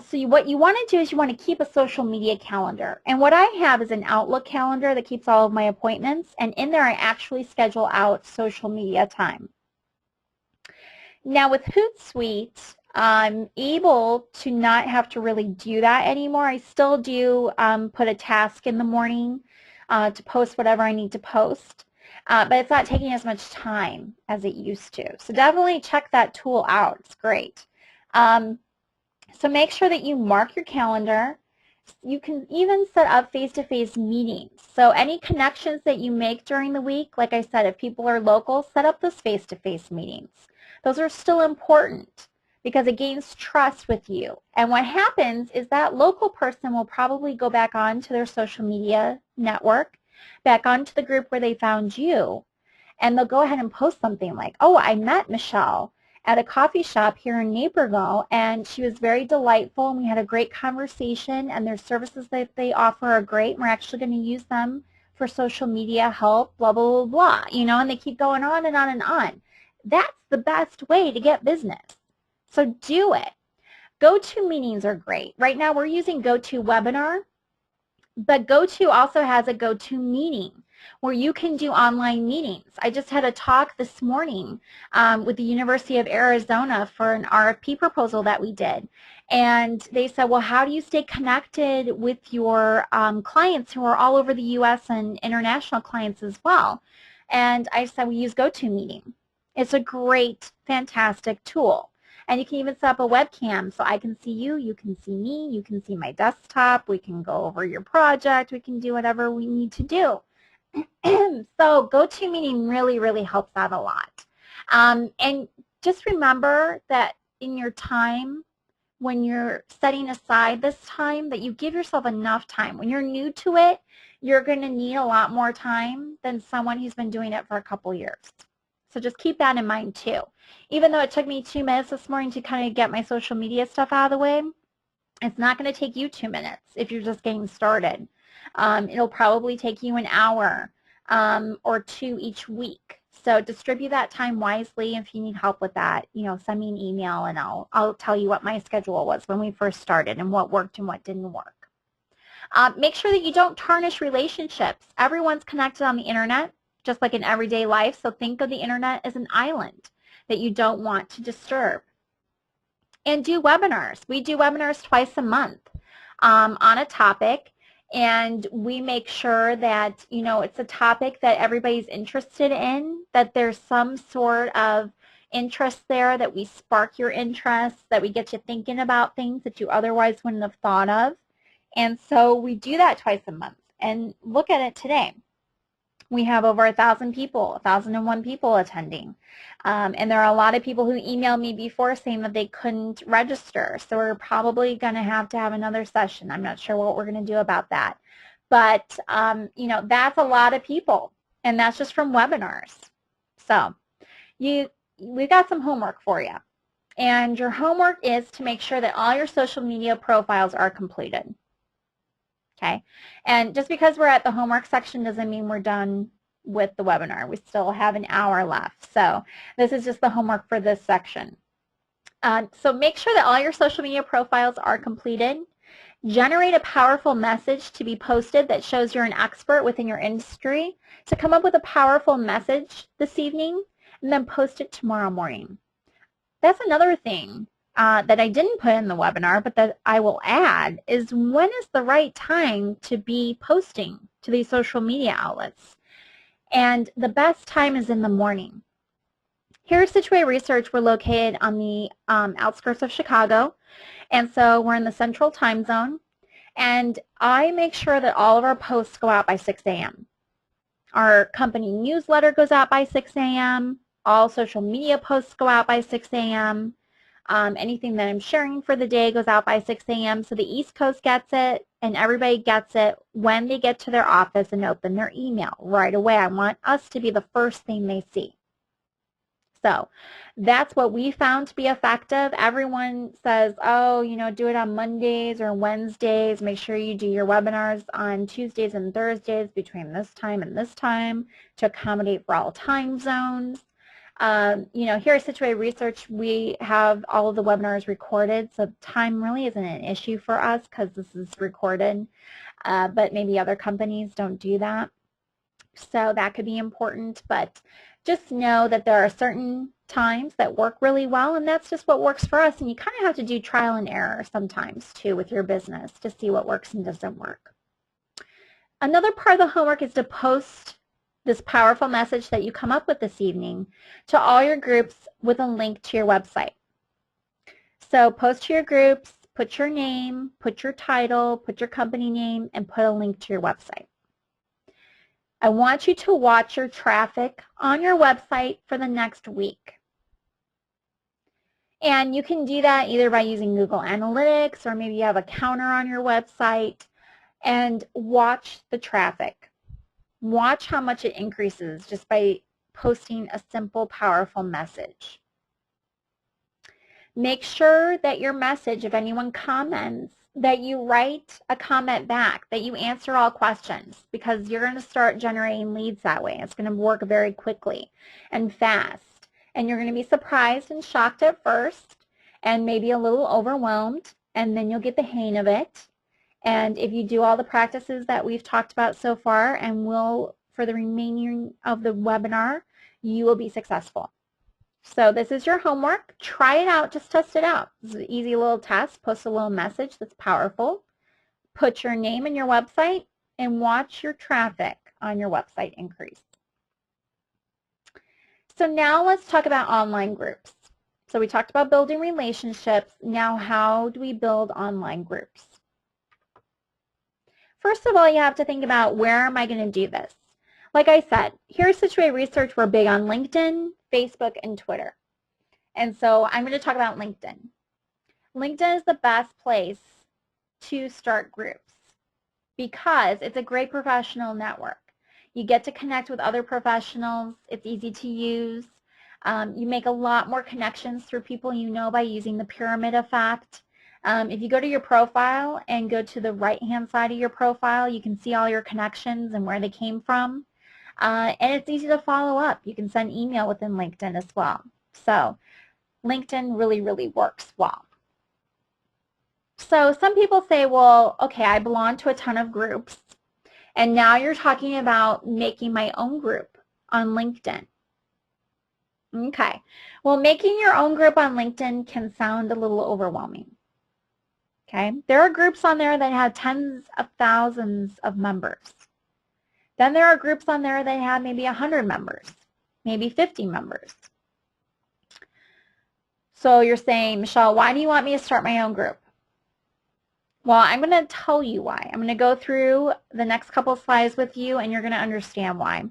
So what you want to do is you want to keep a social media calendar. And what I have is an Outlook calendar that keeps all of my appointments. And in there, I actually schedule out social media time. Now with Hootsuite, I'm able to not have to really do that anymore. I still do put a task in the morning to post whatever I need to post, but it's not taking as much time as it used to. So definitely check that tool out. It's great. So make sure that you mark your calendar. You can even set up face-to-face meetings. So any connections that you make during the week, like I said, if people are local, set up those face-to-face meetings. Those are still important because it gains trust with you. And what happens is that local person will probably go back onto their social media network, back onto the group where they found you, and they'll go ahead and post something like, oh, I met Michelle at a coffee shop here in Naperville, and she was very delightful, and we had a great conversation, and their services that they offer are great, and we're actually going to use them for social media help, blah, blah, blah, blah, you know, and they keep going on and on and on. That's the best way to get business. So do it. Go-to meetings are great. Right now we're using GoToWebinar, but GoTo also has a GoTo meeting where you can do online meetings. I just had a talk this morning with the University of Arizona for an RFP proposal that we did. And they said, well, how do you stay connected with your clients who are all over the U.S. and international clients as well? And I said, we use GoToMeeting. It's a great, fantastic tool. And you can even set up a webcam so I can see you, you can see me, you can see my desktop, we can go over your project, we can do whatever we need to do. So GoToMeeting really, really helps out a lot. And just remember that in your time, when you're setting aside this time, that you give yourself enough time. When you're new to it, you're going to need a lot more time than someone who's been doing it for a couple years. So just keep that in mind too. Even though it took me 2 minutes this morning to kind of get my social media stuff out of the way, it's not going to take you 2 minutes if you're just getting started. It'll probably take you an hour or 2 each week. So distribute that time wisely. If you need help with that, you know, send me an email and I'll tell you what my schedule was when we first started and what worked and what didn't work. Make sure that you don't tarnish relationships. Everyone's connected on the internet, just like in everyday life. So think of the internet as an island that you don't want to disturb. And do webinars. We do webinars twice a month on a topic, and we make sure that, you know, it's a topic that everybody's interested in, that there's some sort of interest there, that we spark your interest, that we get you thinking about things that you otherwise wouldn't have thought of. And so we do that twice a month. And look at it today. We have over 1,000 people, 1,001 people attending. And there are a lot of people who emailed me before saying that they couldn't register. So we're probably going to have another session. I'm not sure what we're going to do about that. But, you know, that's a lot of people. And that's just from webinars. So we've got some homework for you. And your homework is to make sure that all your social media profiles are completed. Okay, and just because we're at the homework section doesn't mean we're done with the webinar. We still have an hour left. So this is just the homework for this section. So make sure that all your social media profiles are completed. Generate a powerful message to be posted that shows you're an expert within your industry. So come up with a powerful message this evening and then post it tomorrow morning. That's another thing that I didn't put in the webinar, but that I will add, is when is the right time to be posting to these social media outlets? And the best time is in the morning. Here at Situate Research, we're located on the outskirts of Chicago, and so we're in the central time zone, and I make sure that all of our posts go out by 6 a.m. Our company newsletter goes out by 6 a.m. All social media posts go out by 6 a.m. Anything that I'm sharing for the day goes out by 6 a.m. So the East Coast gets it, and everybody gets it when they get to their office and open their email right away. I want us to be the first thing they see. So that's what we found to be effective. Everyone says, oh, you know, do it on Mondays or Wednesdays. Make sure you do your webinars on Tuesdays and Thursdays between this time and this time to accommodate for all time zones. You know, here at Situate Research, we have all of the webinars recorded, so time really isn't an issue for us because this is recorded, but maybe other companies don't do that. So that could be important, but just know that there are certain times that work really well, and that's just what works for us, and you kind of have to do trial and error sometimes too with your business to see what works and doesn't work. Another part of the homework is to post this powerful message that you come up with this evening to all your groups with a link to your website. So post to your groups, put your name, put your title, put your company name, and put a link to your website. I want you to watch your traffic on your website for the next week. And you can do that either by using Google Analytics, or maybe you have a counter on your website, and watch the traffic. Watch how much it increases just by posting a simple, powerful message. Make sure that your message, if anyone comments, that you write a comment back, that you answer all questions, because you're going to start generating leads that way. It's going to work very quickly and fast, and you're going to be surprised and shocked at first and maybe a little overwhelmed, and then you'll get the hang of it. And if you do all the practices that we've talked about so far, and will for the remaining of the webinar, you will be successful. So this is your homework. Try it out. Just test it out. This is an easy little test. Post a little message that's powerful. Put your name and your website, and watch your traffic on your website increase. So now let's talk about online groups. So we talked about building relationships. Now how do we build online groups? First of all, you have to think about, where am I going to do this? Like I said, here at Situate Research, we're big on LinkedIn, Facebook, and Twitter. And so I'm going to talk about LinkedIn. LinkedIn is the best place to start groups because it's a great professional network. You get to connect with other professionals. It's easy to use. You make a lot more connections through people you know by using the pyramid effect. If you go to your profile and go to the right-hand side of your profile, you can see all your connections and where they came from. And it's easy to follow up. You can send email within LinkedIn as well. So LinkedIn really, really works well. So some people say, well, okay, I belong to a ton of groups, and now you're talking about making my own group on LinkedIn. Okay, well, making your own group on LinkedIn can sound a little overwhelming. Okay, there are groups on there that have tens of thousands of members. Then there are groups on there that have maybe 100 members, maybe 50 members. So you're saying, Michelle, why do you want me to start my own group? Well, I'm going to tell you why. I'm going to go through the next couple slides with you, and you're going to understand why.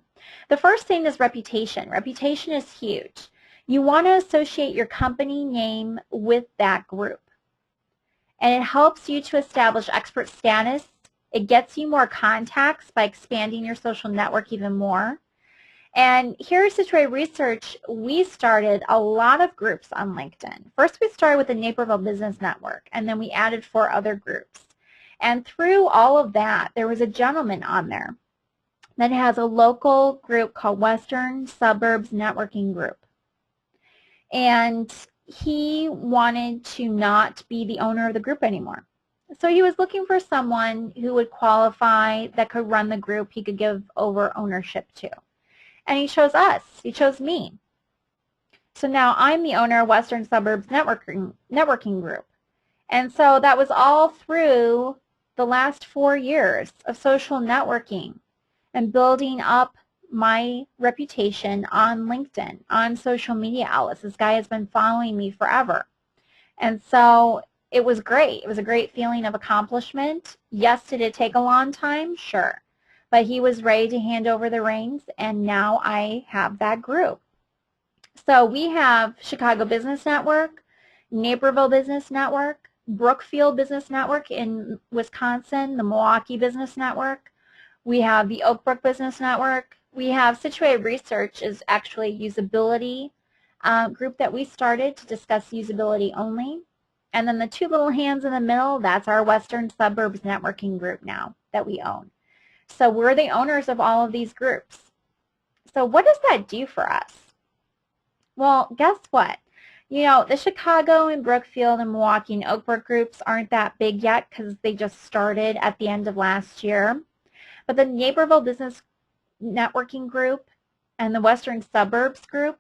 The first thing is reputation. Reputation is huge. You want to associate your company name with that group. And it helps you to establish expert status. It gets you more contacts by expanding your social network even more. And here at Situate Research, we started a lot of groups on LinkedIn. First, we started with the Naperville Business Network, and then we added 4 other groups. And through all of that, there was a gentleman on there that has a local group called Western Suburbs Networking Group. And he wanted to not be the owner of the group anymore. So he was looking for someone who would qualify, that could run the group he could give over ownership to. And he chose us. He chose me. So now I'm the owner of Western Suburbs Networking Group. And so that was all through the last 4 years of social networking and building up my reputation on LinkedIn, on social media outlets. This guy has been following me forever. And so it was great. It was a great feeling of accomplishment. Yes, did it take a long time? Sure. But he was ready to hand over the reins, and now I have that group. So we have Chicago Business Network, Naperville Business Network, Brookfield Business Network in Wisconsin, the Milwaukee Business Network. We have the Oak Brook Business Network. We have Situated Research is actually a usability group that we started to discuss usability only. And then the two little hands in the middle, that's our Western Suburbs Networking group now that we own. So we're the owners of all of these groups. So what does that do for us? Well, guess what? You know, the Chicago and Brookfield and Milwaukee and Oak Brook groups aren't that big yet because they just started at the end of last year. But the Naperville Business Networking group and the Western Suburbs group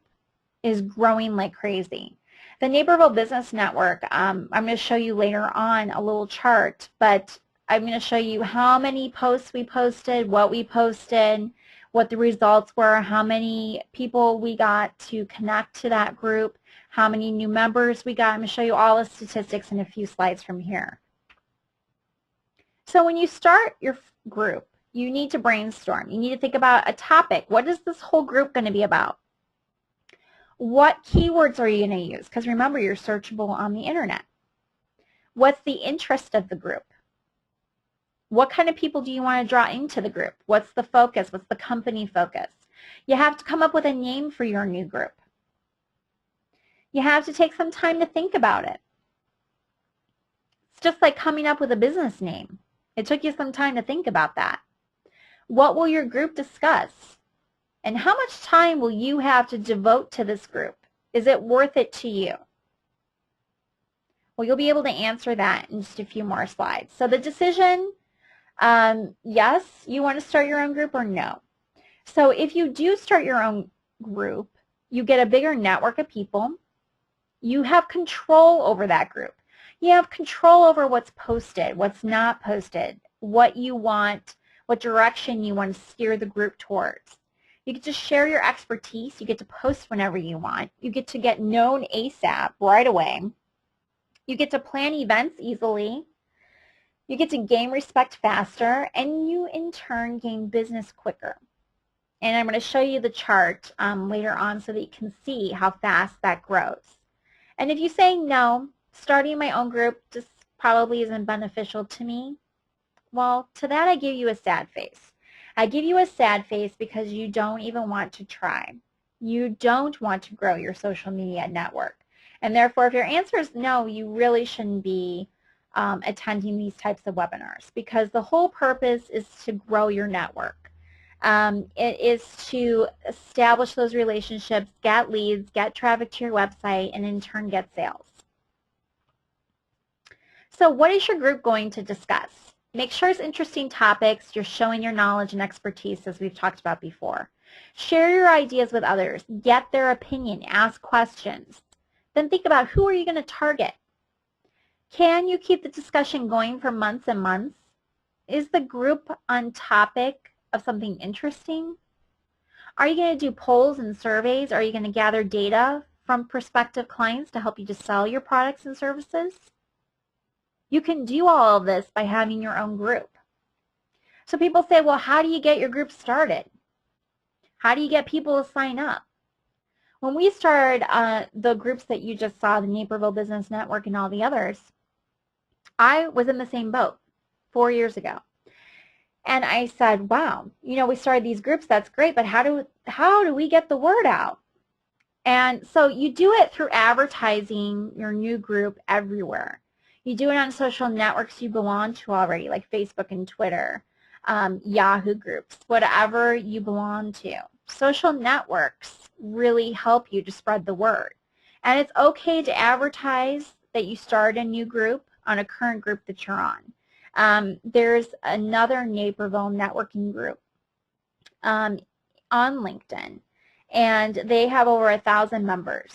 is growing like crazy. The Naperville Business Network, I'm going to show you later on a little chart, but I'm going to show you how many posts we posted, what we posted, what the results were, how many people we got to connect to that group, how many new members we got. I'm going to show you all the statistics in a few slides from here. So when you start your group, you need to brainstorm. You need to think about a topic. What is this whole group going to be about? What keywords are you going to use? Because remember, you're searchable on the internet. What's the interest of the group? What kind of people do you want to draw into the group? What's the focus? What's the company focus? You have to come up with a name for your new group. You have to take some time to think about it. It's just like coming up with a business name. It took you some time to think about that. What will your group discuss? And how much time will you have to devote to this group? Is it worth it to you? Well, you'll be able to answer that in just a few more slides. So the decision, yes, you want to start your own group or no. So if you do start your own group, you get a bigger network of people. You have control over that group. You have control over what's posted, what's not posted, what you want, what direction you want to steer the group towards. You get to share your expertise. You get to post whenever you want. You get to get known ASAP right away. You get to plan events easily. You get to gain respect faster, and you in turn gain business quicker. And I'm going to show you the chart later on so that you can see how fast that grows. And if you say no, starting my own group just probably isn't beneficial to me, well, to that I give you a sad face. I give you a sad face because you don't even want to try. You don't want to grow your social media network. And therefore, if your answer is no, you really shouldn't be attending these types of webinars, because the whole purpose is to grow your network. It is to establish those relationships, get leads, get traffic to your website, and in turn get sales. So what is your group going to discuss? Make sure it's interesting topics. You're showing your knowledge and expertise, as we've talked about before. Share your ideas with others. Get their opinion. Ask questions. Then think about, who are you going to target? Can you keep the discussion going for months and months? Is the group on topic of something interesting? Are you going to do polls and surveys? Are you going to gather data from prospective clients to help you to sell your products and services? You can do all of this by having your own group. So people say, well, how do you get your group started? How do you get people to sign up? When we started the groups that you just saw, the Naperville Business Network and all the others, I was in the same boat 4 years ago. And I said, wow, you know, we started these groups, that's great, but how do we get the word out? And so you do it through advertising your new group everywhere. You do it on social networks you belong to already, like Facebook and Twitter, Yahoo groups, whatever you belong to. Social networks really help you to spread the word. And it's okay to advertise that you start a new group on a current group that you're on. There's another Naperville networking group on LinkedIn, and they have over 1,000 members.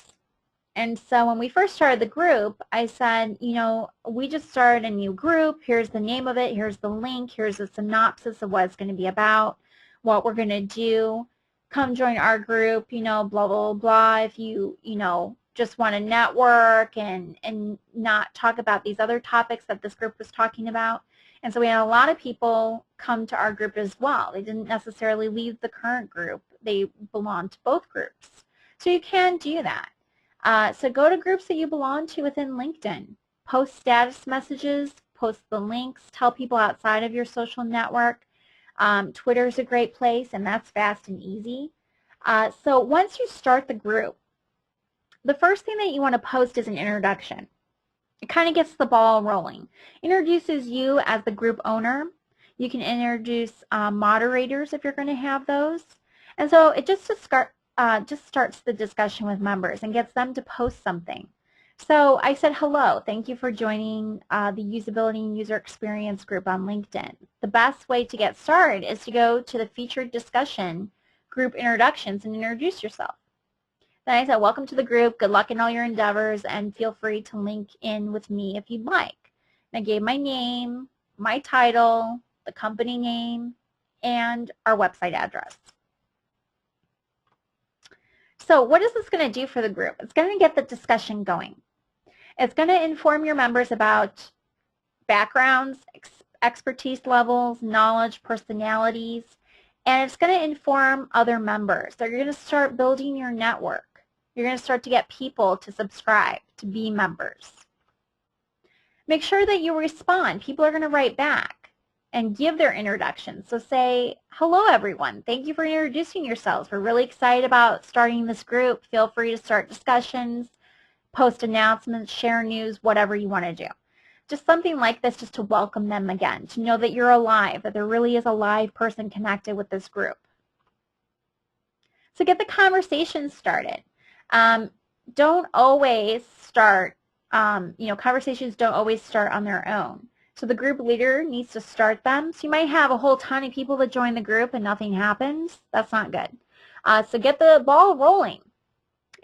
And so when we first started the group, I said, you know, we just started a new group. Here's the name of it. Here's the link. Here's a synopsis of what it's going to be about, what we're going to do. come join our group, blah, blah, blah, if you, just want to network and not talk about these other topics that this group was talking about. And so we had a lot of people come to our group as well. They didn't necessarily leave the current group. They belong to both groups. So you can do that. So go to groups that you belong to within LinkedIn. Post status messages, post the links, tell people outside of your social network. Twitter is a great place, and that's fast and easy. So once you start the group, the first thing that you want to post is an introduction. It kind of gets the ball rolling. Introduces you as the group owner. You can introduce moderators if you're going to have those. And so it just starts the discussion with members and gets them to post something. So I said, hello, thank you for joining the Usability and User Experience group on LinkedIn. The best way to get started is to go to the featured discussion group introductions and introduce yourself. Then I said, welcome to the group, good luck in all your endeavors, and feel free to link in with me if you'd like. And I gave my name, my title, the company name, and our website address. So what is this going to do for the group? It's going to get the discussion going. It's going to inform your members about backgrounds, expertise levels, knowledge, personalities, and it's going to inform other members. So you're going to start building your network. You're going to start to get people to subscribe, to be members. Make sure that you respond. People are going to write back and give their introduction. So say, hello everyone, thank you for introducing yourselves. We're really excited about starting this group. Feel free to start discussions, post announcements, share news, whatever you want to do. Just something like this just to welcome them again, to know that you're alive, that there really is a live person connected with this group. So get the conversation started. Don't always start, conversations don't always start on their own. So the group leader needs to start them. So you might have a whole ton of people that join the group and nothing happens. That's not good. So get the ball rolling.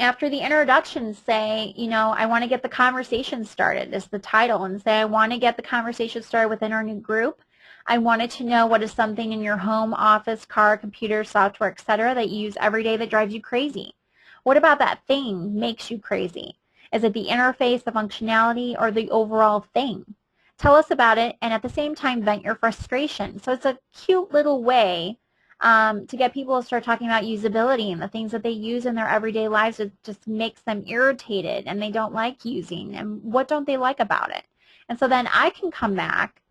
After the introduction, say, I want to get the conversation started is the title, and say, I want to get the conversation started within our new group. I wanted to know what is something in your home, office, car, computer, software, etc. that you use every day that drives you crazy. What about that thing makes you crazy? Is it the interface, the functionality, or the overall thing? Tell us about it, and at the same time, vent your frustration. So it's a cute little way to get people to start talking about usability and the things that they use in their everyday lives. It just makes them irritated and they don't like using, and what don't they like about it? And so then I can come back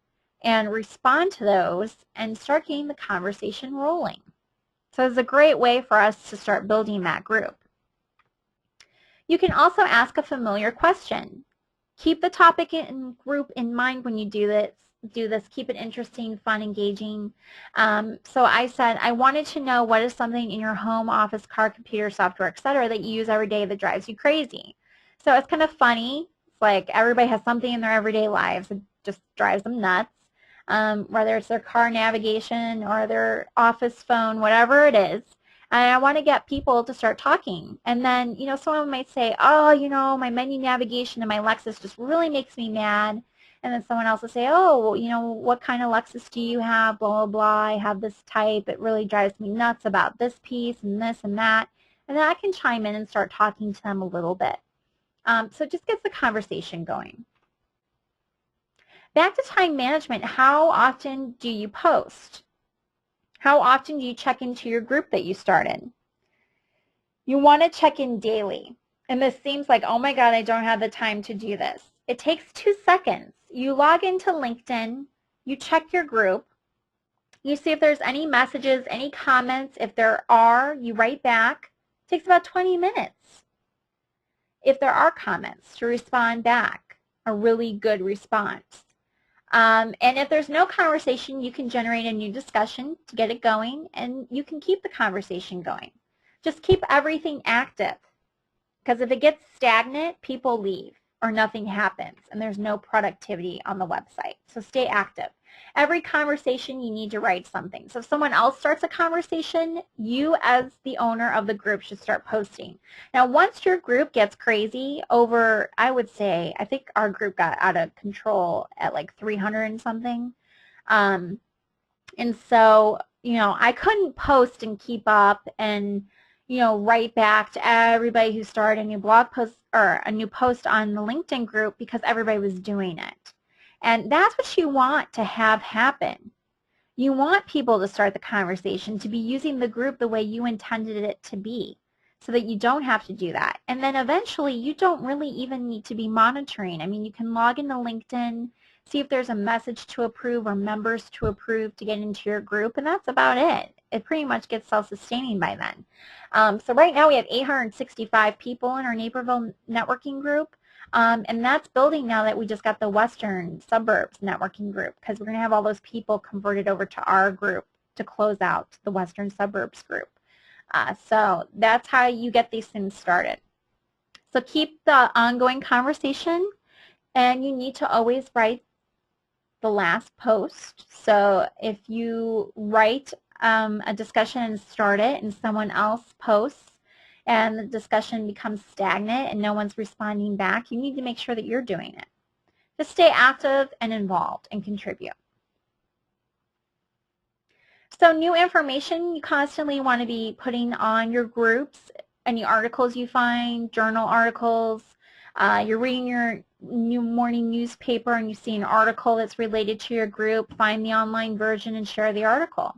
and respond to those and start getting the conversation rolling. So it's a great way for us to start building that group. You can also ask a familiar question. Keep the topic and group in mind when you do this. Keep it interesting, fun, engaging. So I said, I wanted to know what is something in your home, office, car, computer, software, etc. that you use every day that drives you crazy. So it's kind of funny. It's like everybody has something in their everyday lives that just drives them nuts, whether it's their car navigation or their office phone, whatever it is. And I want to get people to start talking. And then, someone might say, oh, my menu navigation in my Lexus just really makes me mad. And then someone else will say, oh, what kind of Lexus do you have? Blah, blah, blah. I have this type. It really drives me nuts about this piece and this and that. And then I can chime in and start talking to them a little bit. So it just gets the conversation going. Back to time management. How often do you post? How often do you check into your group that you started? You want to check in daily. And this seems like, oh my God, I don't have the time to do this. It takes 2 seconds. You log into LinkedIn, you check your group, you see if there's any messages, any comments. If there are, you write back. It takes about 20 minutes. If there are comments, to respond back, a really good response. And if there's no conversation, you can generate a new discussion to get it going, and you can keep the conversation going. Just keep everything active, because if it gets stagnant, people leave or nothing happens, and there's no productivity on the website. So stay active. Every conversation, you need to write something. So if someone else starts a conversation, you as the owner of the group should start posting. Now, once your group gets crazy over, I would say, I think our group got out of control at like 300 and something. And so I couldn't post and keep up and, write back to everybody who started a new blog post or a new post on the LinkedIn group because everybody was doing it. And that's what you want to have happen. You want people to start the conversation, to be using the group the way you intended it to be, so that you don't have to do that. And then eventually you don't really even need to be monitoring. I mean, you can log into LinkedIn, see if there's a message to approve or members to approve to get into your group, and that's about it. It pretty much gets self-sustaining by then. So right now we have 865 people in our Naperville networking group. And that's building now that we just got the Western Suburbs networking group, because we're going to have all those people converted over to our group to close out the Western Suburbs group. So that's how you get these things started. So keep the ongoing conversation, and you need to always write the last post. So if you write a discussion and start it and someone else posts and the discussion becomes stagnant and no one's responding back, you need to make sure that you're doing it. Just stay active and involved and contribute. So new information you constantly want to be putting on your groups, any articles you find, journal articles. You're reading your new morning newspaper and you see an article that's related to your group, find the online version and share the article.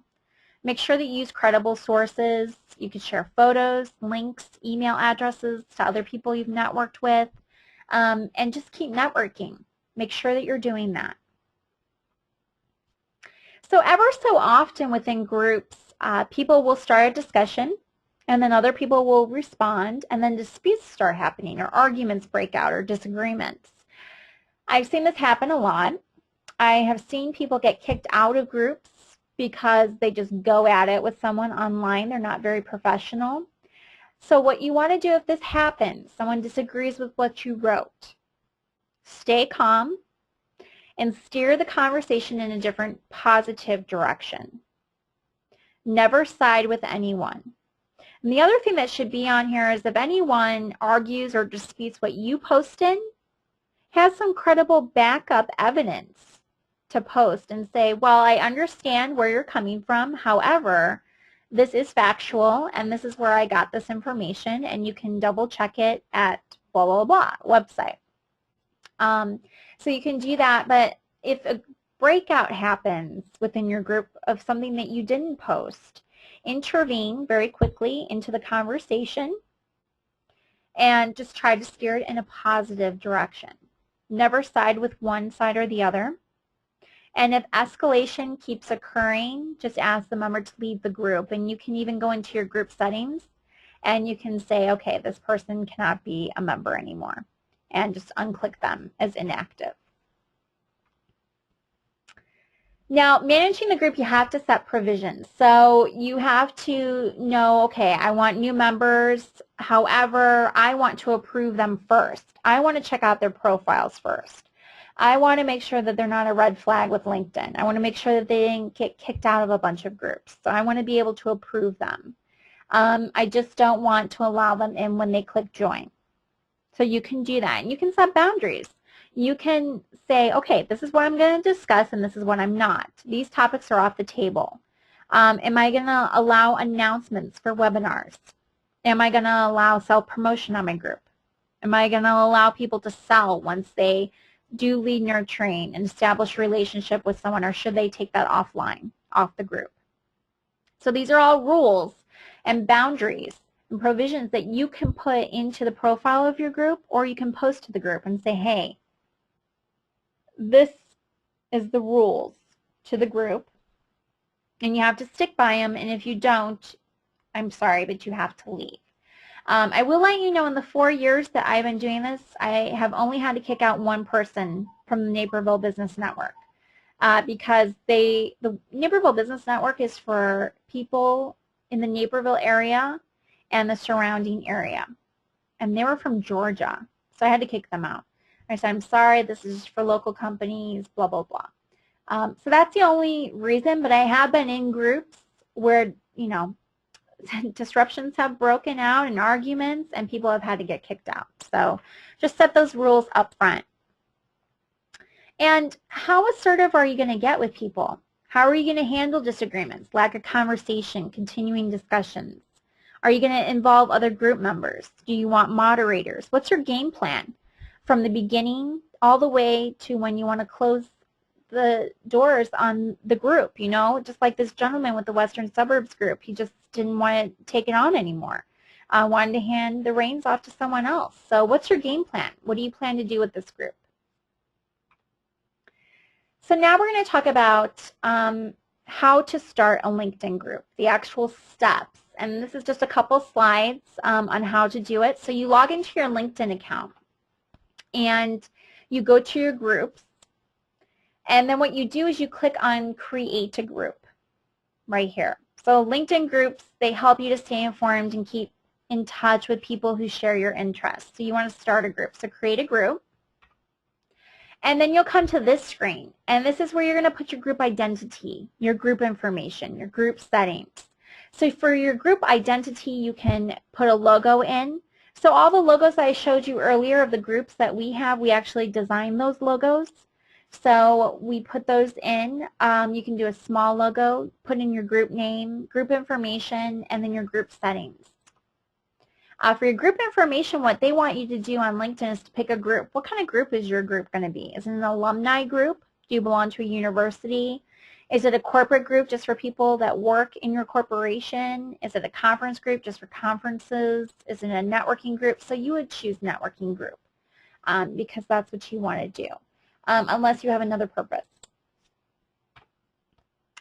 Make sure that you use credible sources. You can share photos, links, email addresses to other people you've networked with, and just keep networking. Make sure that you're doing that. So ever so often within groups, people will start a discussion, and then other people will respond, and then disputes start happening, or arguments break out, or disagreements. I've seen this happen a lot. I have seen people get kicked out of groups because they just go at it with someone online. They're not very professional. So what you want to do if this happens, someone disagrees with what you wrote, stay calm and steer the conversation in a different positive direction. Never side with anyone. And the other thing that should be on here is if anyone argues or disputes what you posted, have some credible backup evidence to post and say, well, I understand where you're coming from. However, this is factual and this is where I got this information, and you can double check it at blah, blah, blah website. So you can do that, but if a breakout happens within your group of something that you didn't post, intervene very quickly into the conversation and just try to steer it in a positive direction. Never side with one side or the other. And if escalation keeps occurring, just ask the member to leave the group. And you can even go into your group settings and you can say, okay, this person cannot be a member anymore, and just unclick them as inactive. Now, managing the group, you have to set provisions. So you have to know, okay, I want new members. However, I want to approve them first. I want to check out their profiles first. I want to make sure that they're not a red flag with LinkedIn. I want to make sure that they didn't get kicked out of a bunch of groups. So I want to be able to approve them. I just don't want to allow them in when they click join. So you can do that. And you can set boundaries. You can say, okay, this is what I'm going to discuss and this is what I'm not. These topics are off the table. Am I going to allow announcements for webinars? Am I going to allow self-promotion on my group? Am I going to allow people to sell once they do lead nurturing and establish a relationship with someone, or should they take that offline, off the group? So these are all rules and boundaries and provisions that you can put into the profile of your group, or you can post to the group and say, hey, this is the rules to the group, and you have to stick by them, and if you don't, I'm sorry, but you have to leave. I will let you know in the 4 years that I've been doing this, I have only had to kick out one person from the Naperville Business Network because the Naperville Business Network is for people in the Naperville area and the surrounding area. And they were from Georgia, so I had to kick them out. I said, I'm sorry, this is for local companies, blah, blah, blah. So that's the only reason, but I have been in groups where, you know, disruptions have broken out and arguments, and people have had to get kicked out. So just set those rules up front. And how assertive are you going to get with people? How are you going to handle disagreements, lack of conversation, continuing discussions? Are you going to involve other group members? Do you want moderators? What's your game plan from the beginning all the way to when you want to close the doors on the group? You know, just like this gentleman with the Western Suburbs group. He just didn't want to take it on anymore. Wanted to hand the reins off to someone else. So what's your game plan? What do you plan to do with this group? So now we're going to talk about how to start a LinkedIn group, the actual steps. And this is just a couple slides on how to do it. So you log into your LinkedIn account and you go to your groups. And then what you do is you click on Create a Group right here. So LinkedIn groups, they help you to stay informed and keep in touch with people who share your interests. So you want to start a group. So create a group. And then you'll come to this screen. And this is where you're going to put your group identity, your group information, your group settings. So for your group identity, you can put a logo in. So all the logos that I showed you earlier of the groups that we have, we actually designed those logos. So we put those in. You can do a small logo, put in your group name, group information, and then your group settings. For your group information, what they want you to do on LinkedIn is to pick a group. What kind of group is your group going to be? Is it an alumni group? Do you belong to a university? Is it a corporate group just for people that work in your corporation? Is it a conference group just for conferences? Is it a networking group? So you would choose networking group because that's what you want to do, unless you have another purpose.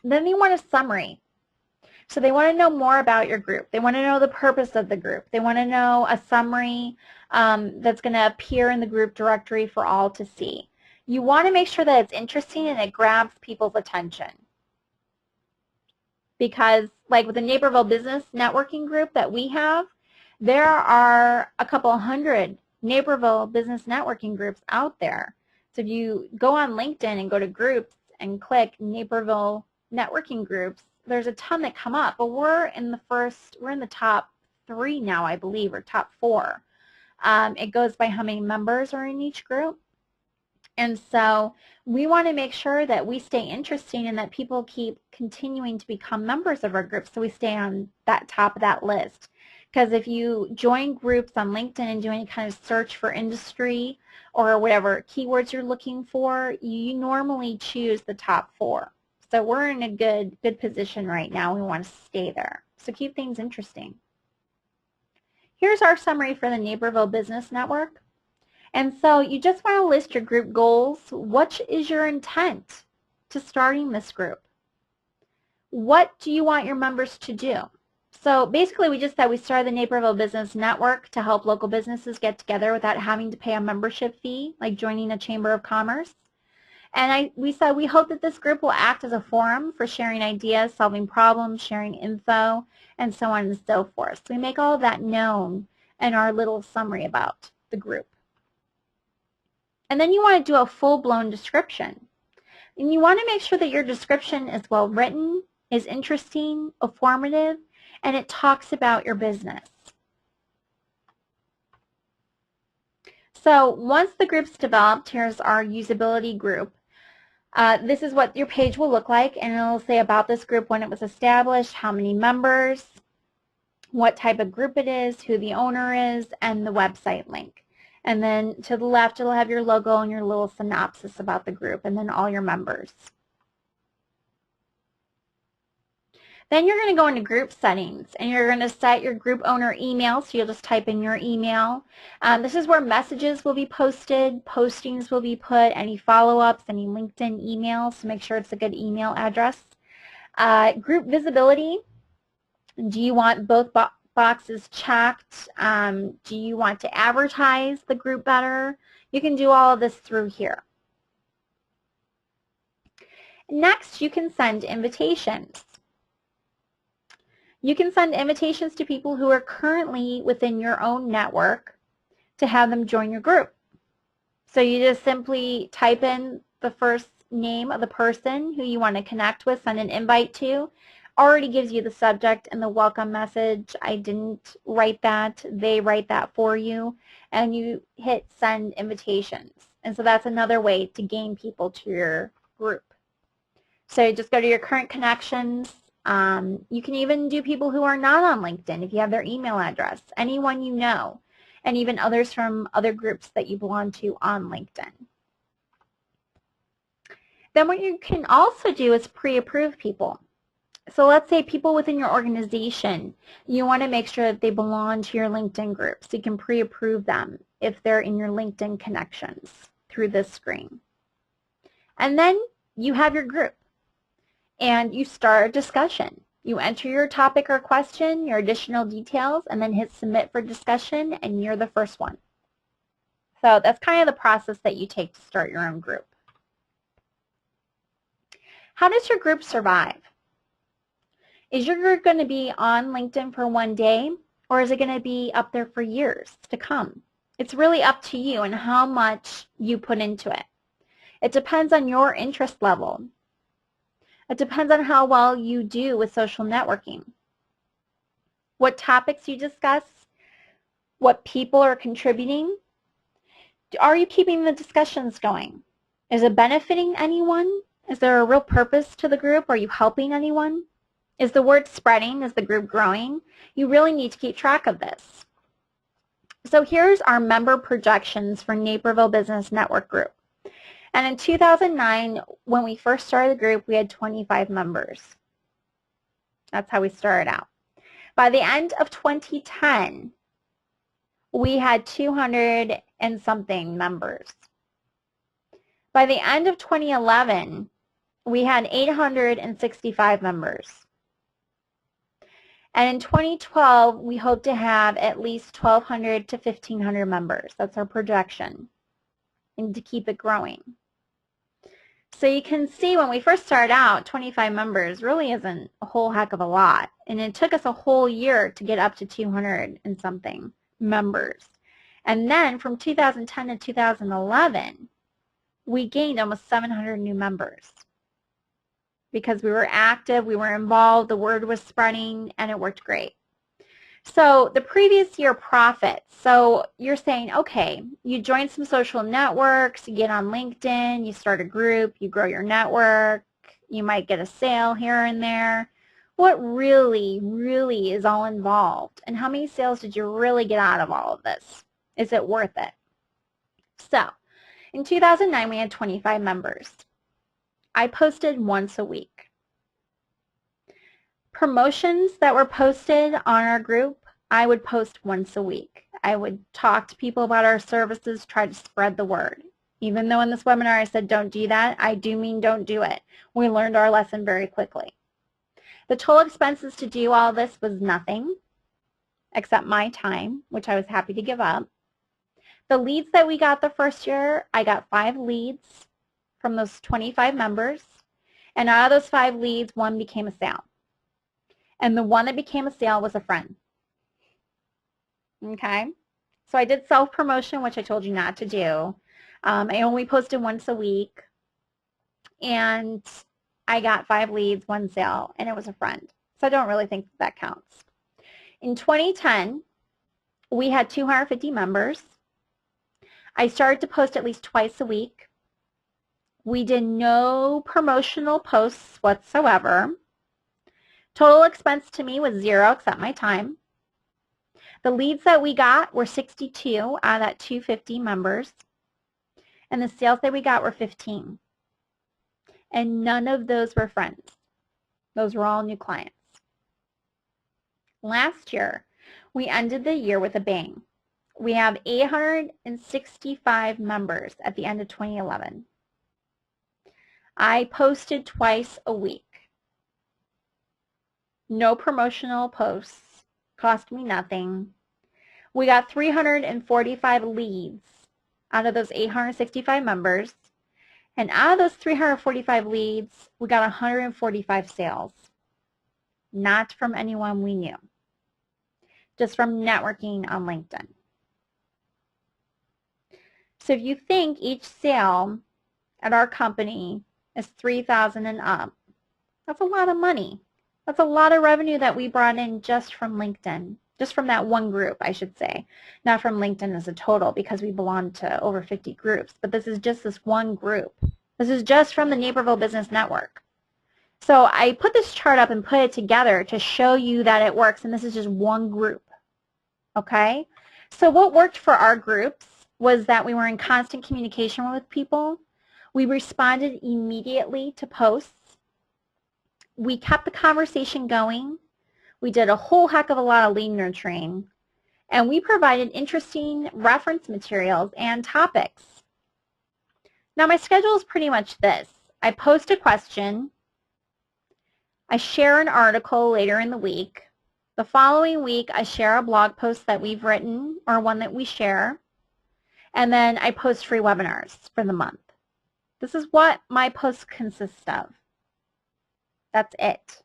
Then you want a summary. So they want to know more about your group. They want to know the purpose of the group. They want to know a summary that's going to appear in the group directory for all to see. You want to make sure that it's interesting and it grabs people's attention. Because like with the Naperville Business Networking group that we have, there are a couple hundred Naperville Business Networking groups out there. So if you go on LinkedIn and go to groups and click Naperville Networking groups, there's a ton that come up, but we're in the top 3 now, I believe, or top 4. It goes by how many members are in each group. And so we want to make sure that we stay interesting and that people keep continuing to become members of our group so we stay on that top of that list. Because if you join groups on LinkedIn and do any kind of search for industry or whatever keywords you're looking for, you normally choose the top 4. So we're in a good position right now. We want to stay there. So keep things interesting. Here's our summary for the Naperville Business Network. And so you just want to list your group goals. What is your intent to starting this group? What do you want your members to do? So basically we just said we started the Naperville Business Network to help local businesses get together without having to pay a membership fee, like joining a Chamber of Commerce. And we said we hope that this group will act as a forum for sharing ideas, solving problems, sharing info, and so on and so forth. So we make all of that known in our little summary about the group. And then you want to do a full-blown description. And you want to make sure that your description is well written, is interesting, informative, and it talks about your business. So once the group's developed, here's our usability group. This is what your page will look like, and it'll say about this group, when it was established, how many members, what type of group it is, who the owner is, and the website link. And then to the left, it'll have your logo and your little synopsis about the group, and then all your members. Then you're going to go into group settings, and you're going to set your group owner email, so you'll just type in your email. This is where messages will be posted, postings will be put, any follow-ups, any LinkedIn emails, so make sure it's a good email address. Group visibility, do you want both boxes checked? Do you want to advertise the group better? You can do all of this through here. Next, you can send invitations. You can send invitations to people who are currently within your own network to have them join your group. So you just simply type in the first name of the person who you want to connect with, send an invite to. Already gives you the subject and the welcome message. I didn't write that. They write that for you. And you hit send invitations. And so that's another way to gain people to your group. So just go to your current connections. You can even do people who are not on LinkedIn if you have their email address, anyone you know, and even others from other groups that you belong to on LinkedIn. Then what you can also do is pre-approve people. So let's say people within your organization, you want to make sure that they belong to your LinkedIn group. So you can pre-approve them if they're in your LinkedIn connections through this screen. And then you have your group and you start a discussion. You enter your topic or question, your additional details, and then hit submit for discussion, and you're the first one. So that's kind of the process that you take to start your own group. How does your group survive? Is your group going to be on LinkedIn for one day, or is it going to be up there for years to come? It's really up to you and how much you put into it. It depends on your interest level. It depends on how well you do with social networking, what topics you discuss, what people are contributing. Are you keeping the discussions going? Is it benefiting anyone? Is there a real purpose to the group? Are you helping anyone? Is the word spreading? Is the group growing? You really need to keep track of this. So here's our member projections for Naperville Business Network Group. And in 2009, when we first started the group, we had 25 members. That's how we started out. By the end of 2010, we had 200 and something members. By the end of 2011, we had 865 members. And in 2012, we hope to have at least 1,200 to 1,500 members. That's our projection, and to keep it growing. So you can see when we first started out, 25 members really isn't a whole heck of a lot. And it took us a whole year to get up to 200 and something members. And then from 2010 to 2011, we gained almost 700 new members because we were active, we were involved, the word was spreading, and it worked great. So the previous year profits, so you're saying, okay, you join some social networks, you get on LinkedIn, you start a group, you grow your network, you might get a sale here and there. What really is all involved? And how many sales did you really get out of all of this? Is it worth it? So in 2009, we had 25 members. I posted once a week. Promotions that were posted on our group, I would post once a week. I would talk to people about our services, try to spread the word. Even though in this webinar I said don't do that, I do mean don't do it. We learned our lesson very quickly. The total expenses to do all this was nothing except my time, which I was happy to give up. The leads that we got the first year, I got 5 leads from those 25 members, and out of those 5 leads, 1 became a sale. And the one that became a sale was a friend. Okay? So I did self-promotion, which I told you not to do. I only posted once a week, and I got 5 leads, 1 sale, and it was a friend. So I don't really think that counts. In 2010, we had 250 members. I started to post at least twice a week. We did no promotional posts whatsoever. Total expense to me was 0 except my time. The leads that we got were 62 out of that 250 members. And the sales that we got were 15. And none of those were friends. Those were all new clients. Last year, we ended the year with a bang. We have 865 members at the end of 2011. I posted twice a week. No promotional posts, cost me nothing. We got 345 leads out of those 865 members. And out of those 345 leads, we got 145 sales. Not from anyone we knew, just from networking on LinkedIn. So if you think each sale at our company is $3,000 and up, that's a lot of money. That's a lot of revenue that we brought in just from LinkedIn, just from that one group, I should say. Not from LinkedIn as a total because we belong to over 50 groups, but this is just this one group. This is just from the Naperville Business Network. So I put this chart up and put it together to show you that it works, and this is just one group, okay? So what worked for our groups was that we were in constant communication with people. We responded immediately to posts. We kept the conversation going. We did a whole heck of a lot of lead nurturing. And we provided interesting reference materials and topics. Now my schedule is pretty much this. I post a question. I share an article later in the week. The following week, I share a blog post that we've written or one that we share. And then I post free webinars for the month. This is what my posts consist of. That's it.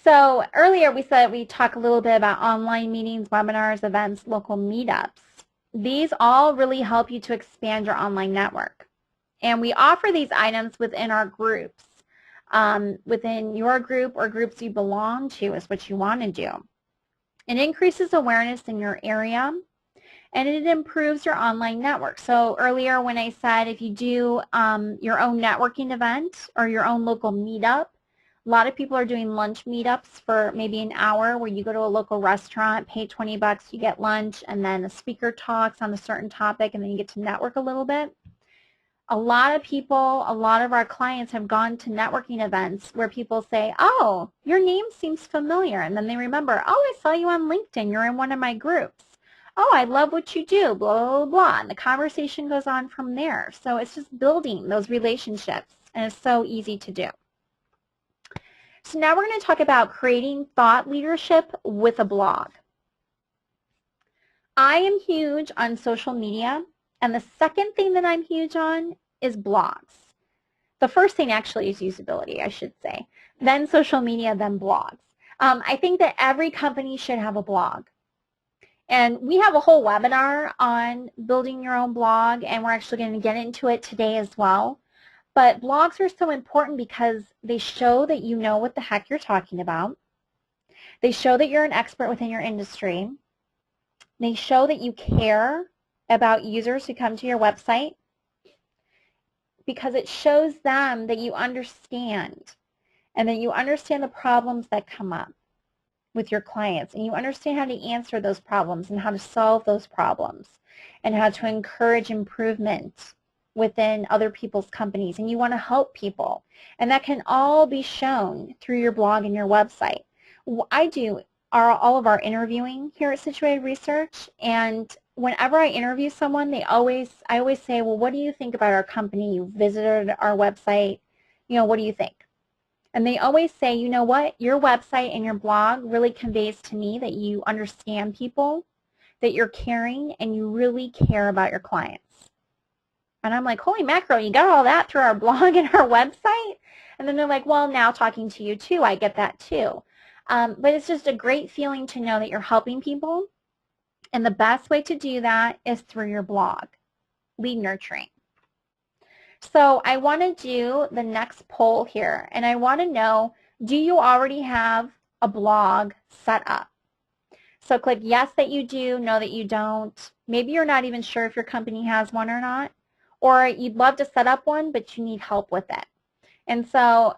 So earlier we said we'd talk a little bit about online meetings, webinars, events, local meetups. These all really help you to expand your online network. And we offer these items within our groups. Within your group or groups you belong to is what you want to do. It increases awareness in your area, and it improves your online network. So earlier when I said if you do your own networking event or your own local meetup, a lot of people are doing lunch meetups for maybe an hour where you go to a local restaurant, pay 20 bucks, you get lunch, and then the speaker talks on a certain topic, and then you get to network a little bit. A lot of people, a lot of our clients have gone to networking events where people say, oh, your name seems familiar. And then they remember, oh, I saw you on LinkedIn. You're in one of my groups. Oh, I love what you do, blah, blah, blah. And the conversation goes on from there. So it's just building those relationships, and it's so easy to do. So now we're going to talk about creating thought leadership with a blog. I am huge on social media, and the second thing that I'm huge on is blogs. The first thing actually is usability, I should say. Then social media, then blogs. I think that every company should have a blog. And we have a whole webinar on building your own blog, and we're actually going to get into it today as well. But blogs are so important because they show that you know what the heck you're talking about. They show that you're an expert within your industry. They show that you care about users who come to your website, because it shows them that you understand, and that you understand the problems that come up with your clients, and you understand how to answer those problems and how to solve those problems and how to encourage improvement within other people's companies, and you want to help people. And that can all be shown through your blog and your website. I do all of our interviewing here at Situated Research, and whenever I interview someone, I always say, well, what do you think about our company? You visited our website, what do you think? And they always say, you know what, your website and your blog really conveys to me that you understand people, that you're caring, and you really care about your clients. And I'm like, holy mackerel, you got all that through our blog and our website? And then they're like, well, now talking to you too, I get that too. But it's just a great feeling to know that you're helping people. And the best way to do that is through your blog, lead nurturing. So I want to do the next poll here, and I want to know, do you already have a blog set up? So click yes that you do, no that you don't. Maybe you're not even sure if your company has one or not, or you'd love to set up one, but you need help with it. And so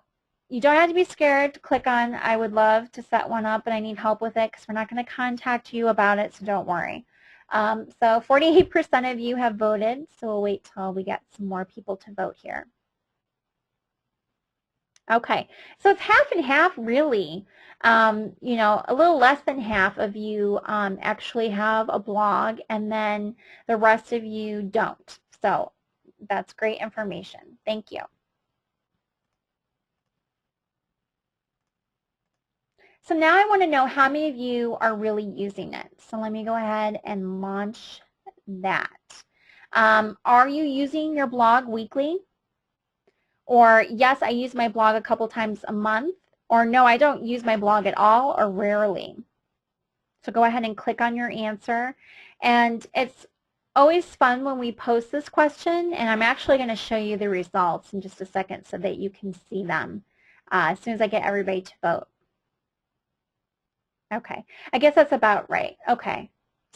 you don't have to be scared to click on, I would love to set one up, but I need help with it, because we're not going to contact you about it, so don't worry. So 48% of you have voted, so we'll wait till we get some more people to vote here. Okay, so it's half and half really. A little less than half of you actually have a blog, and then the rest of you don't. So that's great information. Thank you. So now I want to know how many of you are really using it. So let me go ahead and launch that. Are you using your blog weekly? Or yes, I use my blog a couple times a month. Or no, I don't use my blog at all or rarely. So go ahead and click on your answer. And it's always fun when we post this question, and I'm actually going to show you the results in just a second so that you can see them as soon as I get everybody to vote. Okay, I guess that's about right. Okay,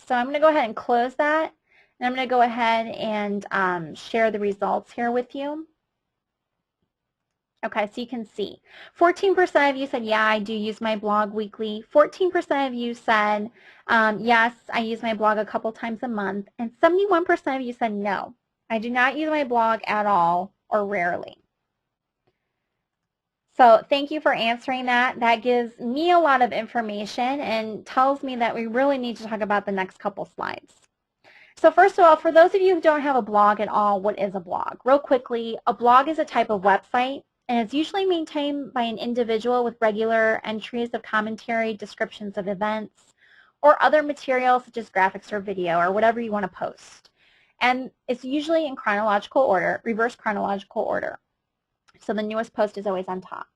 so I'm going to go ahead and close that, And I'm going to go ahead and share the results here with you. Okay, so you can see 14% of you said, yeah, I do use my blog weekly. 14% of you said, yes, I use my blog a couple times a month. And 71% of you said, no, I do not use my blog at all or rarely. So thank you for answering that. That gives me a lot of information and tells me that we really need to talk about the next couple slides. So first of all, for those of you who don't have a blog at all, what is a blog? Real quickly, a blog is a type of website, and it's usually maintained by an individual with regular entries of commentary, descriptions of events, or other materials such as graphics or video or whatever you want to post. And it's usually in chronological order, reverse chronological order. So the newest post is always on top.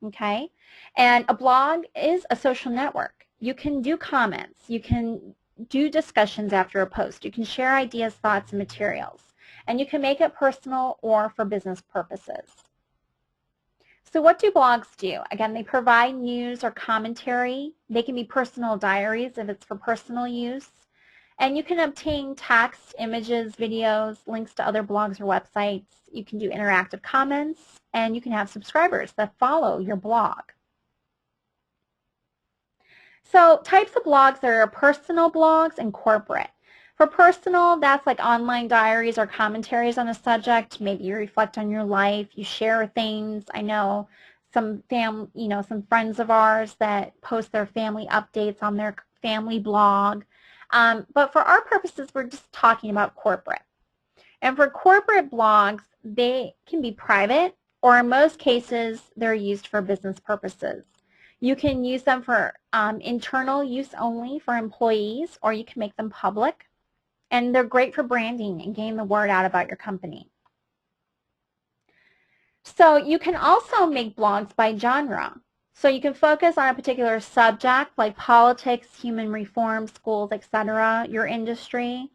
Okay? And a blog is a social network. You can do comments. You can do discussions after a post. You can share ideas, thoughts, and materials. And you can make it personal or for business purposes. So what do blogs do? Again, they provide news or commentary. They can be personal diaries if it's for personal use. And you can obtain text, images, videos, links to other blogs or websites. You can do interactive comments, and you can have subscribers that follow your blog. So types of blogs, there are personal blogs and corporate. For personal, that's like online diaries or commentaries on a subject. Maybe you reflect on your life, you share things. I know some some friends of ours that post their family updates on their family blog. But for our purposes, we're just talking about corporate. And for corporate blogs, they can be private, or in most cases, they're used for business purposes. You can use them for internal use only for employees, or you can make them public. And they're great for branding and getting the word out about your company. So you can also make blogs by genre. So you can focus on a particular subject like politics, human reform, schools, etc., your industry.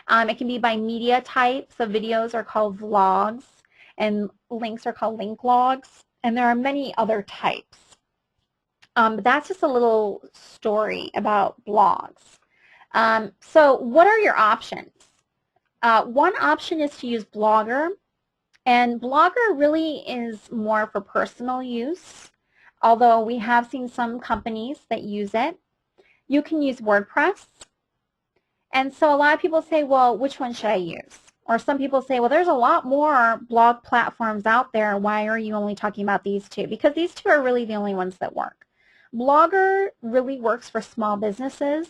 It can be by media type. So videos are called vlogs and links are called link logs. And there are many other types. But that's just a little story about blogs. So what are your options? One option is to use Blogger. And Blogger really is more for personal use, although we have seen some companies that use it. You can use WordPress. And so a lot of people say, well, which one should I use? Or some people say, well, there's a lot more blog platforms out there. Why are you only talking about these two? Because these two are really the only ones that work. Blogger really works for small businesses,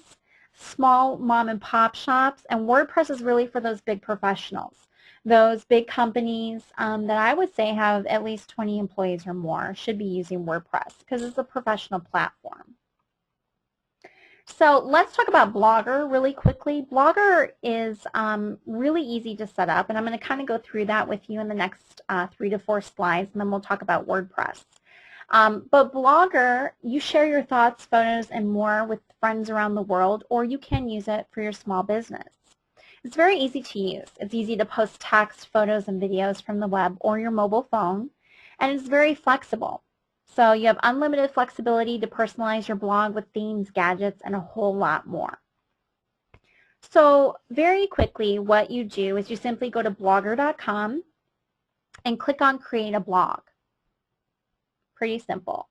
small mom and pop shops, and WordPress is really for those big professionals. Those big companies that I would say have at least 20 employees or more should be using WordPress because it's a professional platform. So let's talk about Blogger really quickly. Blogger is really easy to set up, and I'm going to kind of go through that with you in the next 3 to 4 slides, and then we'll talk about WordPress. But Blogger, you share your thoughts, photos, and more with friends around the world, or you can use it for your small business. It's very easy to use. It's easy to post text, photos, and videos from the web or your mobile phone, and it's very flexible. So you have unlimited flexibility to personalize your blog with themes, gadgets, and a whole lot more. So very quickly, what you do is you simply go to blogger.com and click on Create a Blog. Pretty simple.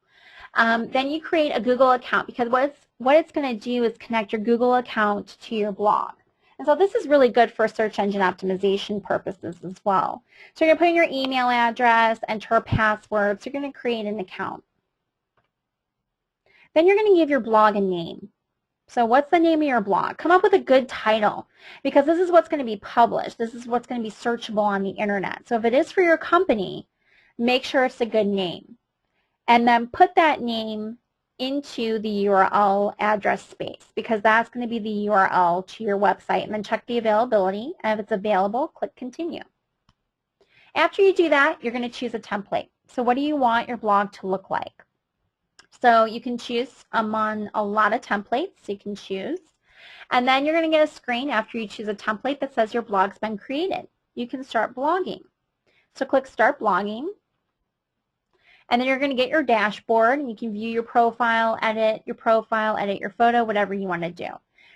Then you create a Google account because what it's going to do is connect your Google account to your blog. And so this is really good for search engine optimization purposes as well. So you're going to put in your email address, enter a password, so you're going to create an account. Then you're going to give your blog a name. So what's the name of your blog? Come up with a good title because this is what's going to be published. This is what's going to be searchable on the internet. So if it is for your company, make sure it's a good name. And then put that name into the URL address space because that's going to be the URL to your website, and then check the availability, and if it's available, click continue. After you do that, you're going to choose a template. So what do you want your blog to look like? So you can choose among a lot of templates, so you can choose, and then you're going to get a screen after you choose a template that says your blog's been created. You can start blogging. So click start blogging. And then you're going to get your dashboard, and you can view your profile, edit your photo, whatever you want to do.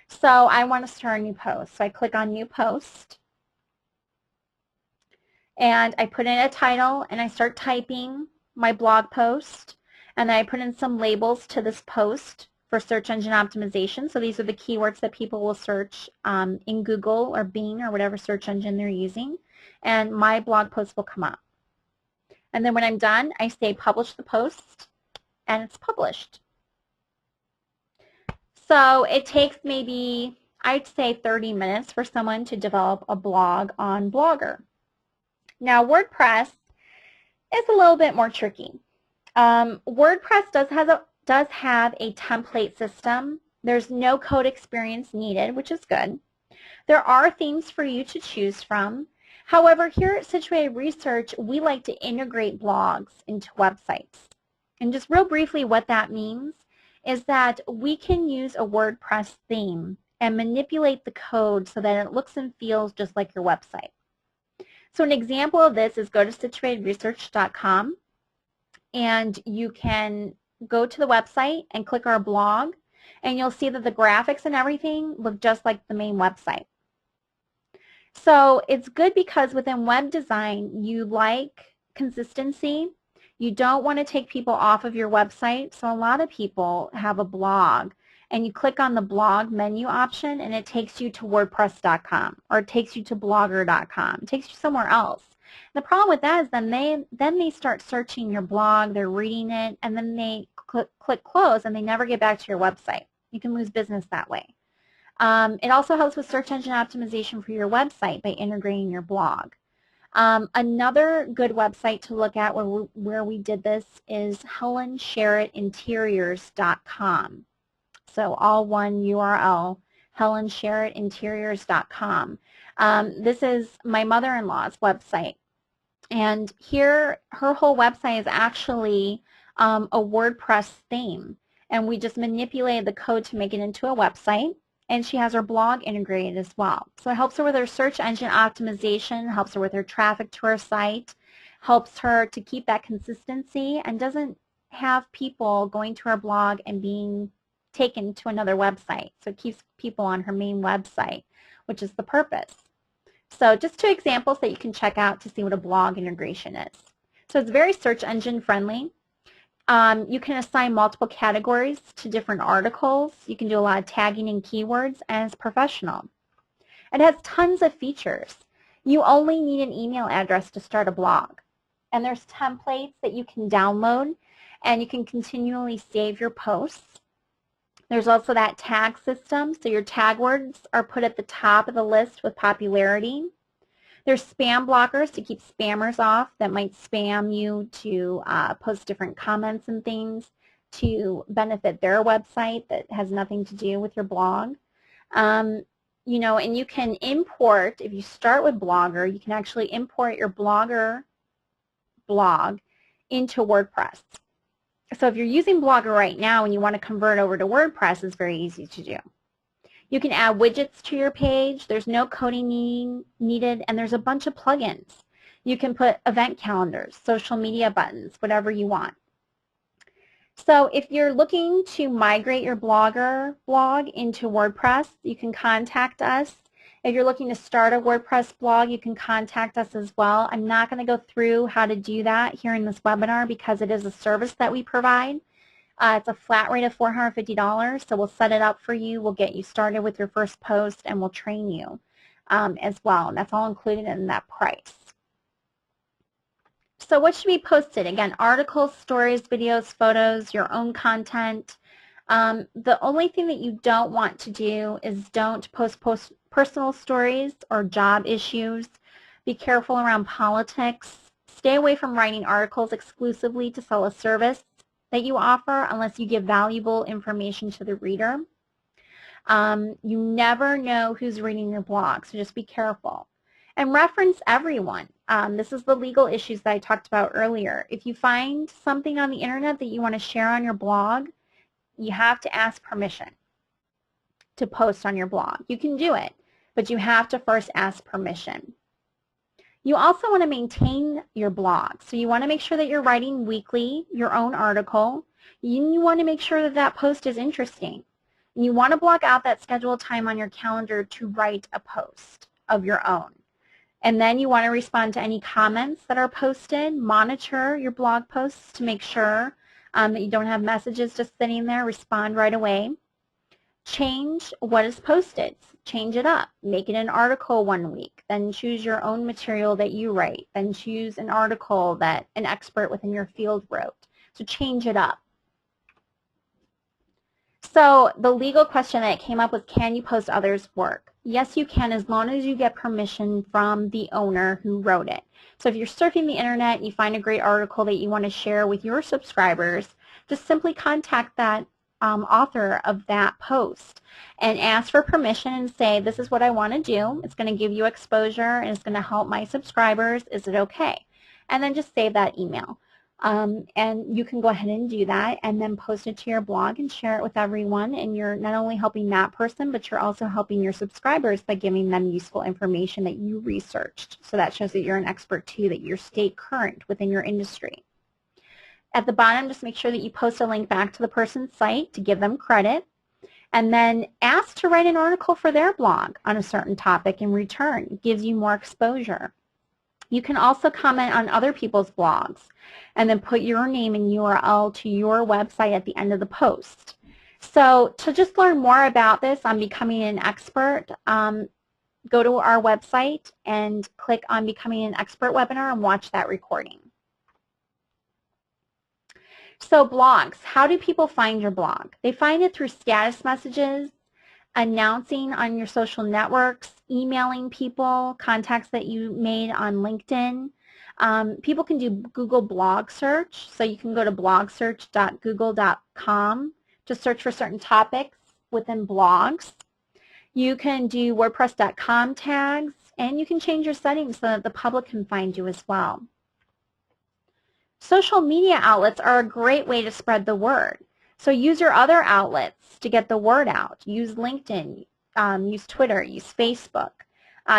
So I want to start a new post. So I click on New Post, and I put in a title, and I start typing my blog post, and then I put in some labels to this post for search engine optimization. So these are the keywords that people will search in Google or Bing or whatever search engine they're using, and my blog post will come up. And then when I'm done, I say publish the post, and it's published. So it takes maybe, I'd say 30 minutes for someone to develop a blog on Blogger. Now WordPress is a little bit more tricky. WordPress does have a template system. There's no code experience needed, which is good. There are themes for you to choose from. However, here at Situated Research, we like to integrate blogs into websites. And just real briefly what that means is that we can use a WordPress theme and manipulate the code so that it looks and feels just like your website. So an example of this is go to situatedresearch.com, and you can go to the website and click our blog, and you'll see that the graphics and everything look just like the main website. So it's good because within web design, you like consistency. You don't want to take people off of your website. So a lot of people have a blog, and you click on the blog menu option, and it takes you to WordPress.com, or it takes you to Blogger.com. It takes you somewhere else. The problem with that is then they start searching your blog, they're reading it, and then they click close, and they never get back to your website. You can lose business that way. It also helps with search engine optimization for your website by integrating your blog. Another good website to look at where we did this is HelenSherrittInteriors.com. So all one URL, HelenSherrittInteriors.com. This is my mother-in-law's website. And here, her whole website is actually a WordPress theme. And we just manipulated the code to make it into a website. And she has her blog integrated as well. So it helps her with her search engine optimization, helps her with her traffic to her site, helps her to keep that consistency, and doesn't have people going to her blog and being taken to another website. So it keeps people on her main website, which is the purpose. So just two examples that you can check out to see what a blog integration is. So it's very search engine friendly. You can assign multiple categories to different articles. You can do a lot of tagging and keywords, and it's professional. It has tons of features. You only need an email address to start a blog. And there's templates that you can download, and you can continually save your posts. There's also that tag system, so your tag words are put at the top of the list with popularity. There's spam blockers to keep spammers off that might spam you to post different comments and things to benefit their website that has nothing to do with your blog. You know, and you can import, if you start with Blogger, you can actually import your Blogger blog into WordPress. So if you're using Blogger right now and you want to convert over to WordPress, it's very easy to do. You can add widgets to your page. There's no coding needed, and there's a bunch of plugins. You can put event calendars, social media buttons, whatever you want. So if you're looking to migrate your Blogger blog into WordPress, you can contact us. If you're looking to start a WordPress blog, you can contact us as well. I'm not going to go through how to do that here in this webinar because it is a service that we provide. It's a flat rate of $450, so we'll set it up for you. We'll get you started with your first post, and we'll train you as well. And that's all included in that price. So what should be posted? Again, articles, stories, videos, photos, your own content. The only thing that you don't want to do is don't post personal stories or job issues. Be careful around politics. Stay away from writing articles exclusively to sell a service that you offer unless you give valuable information to the reader. You never know who's reading your blog, so just be careful. And reference everyone. This is the legal issues that I talked about earlier. If you find something on the internet that you want to share on your blog, you have to ask permission to post on your blog. You can do it, but you have to first ask permission. You also want to maintain your blog. So you want to make sure that you're writing weekly your own article. You want to make sure that that post is interesting. And you want to block out that scheduled time on your calendar to write a post of your own. And then you want to respond to any comments that are posted. Monitor your blog posts to make sure that you don't have messages just sitting there. Respond right away. Change what is posted. Change it up. Make it an article one week. Then choose your own material that you write. Then choose an article that an expert within your field wrote. So change it up. So the legal question that came up was, can you post others' work? Yes, you can, as long as you get permission from the owner who wrote it. So if you're surfing the internet and you find a great article that you want to share with your subscribers, just simply contact that author of that post and ask for permission and say, this is what I want to do. It's going to give you exposure and it's going to help my subscribers. Is it okay? And then just save that email. And you can go ahead and do that and then post it to your blog and share it with everyone, and you're not only helping that person, but you're also helping your subscribers by giving them useful information that you researched. So that shows that you're an expert too, that you stay current within your industry. At the bottom, just make sure that you post a link back to the person's site to give them credit, and then ask to write an article for their blog on a certain topic in return. It gives you more exposure. You can also comment on other people's blogs and then put your name and URL to your website at the end of the post. So to just learn more about this on becoming an expert, go to our website and click on Becoming an Expert webinar and watch that recording. So blogs, how do people find your blog? They find it through status messages, announcing on your social networks, emailing people, contacts that you made on LinkedIn. People can do Google blog search, so you can go to blogsearch.google.com to search for certain topics within blogs. You can do WordPress.com tags, and you can change your settings so that the public can find you as well. Social media outlets are a great way to spread the word. So use your other outlets to get the word out. Use LinkedIn, use Twitter, use Facebook.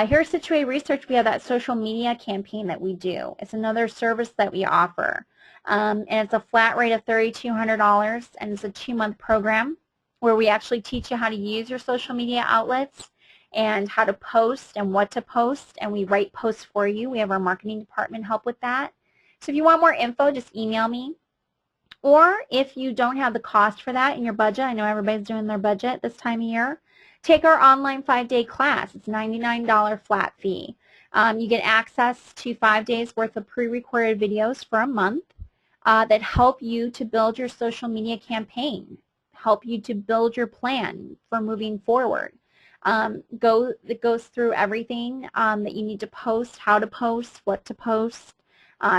Here at Situate Research, we have that social media campaign that we do. It's another service that we offer. And it's a flat rate of $3,200, and it's a 2-month program where we actually teach you how to use your social media outlets and how to post and what to post, and we write posts for you. We have our marketing department help with that. So if you want more info, just email me. Or if you don't have the cost for that in your budget, I know everybody's doing their budget this time of year, take our online 5-day class. It's $99 flat fee. You get access to 5 days worth of pre-recorded videos for a month that help you to build your social media campaign, help you to build your plan for moving forward. It goes through everything that you need to post, how to post, what to post,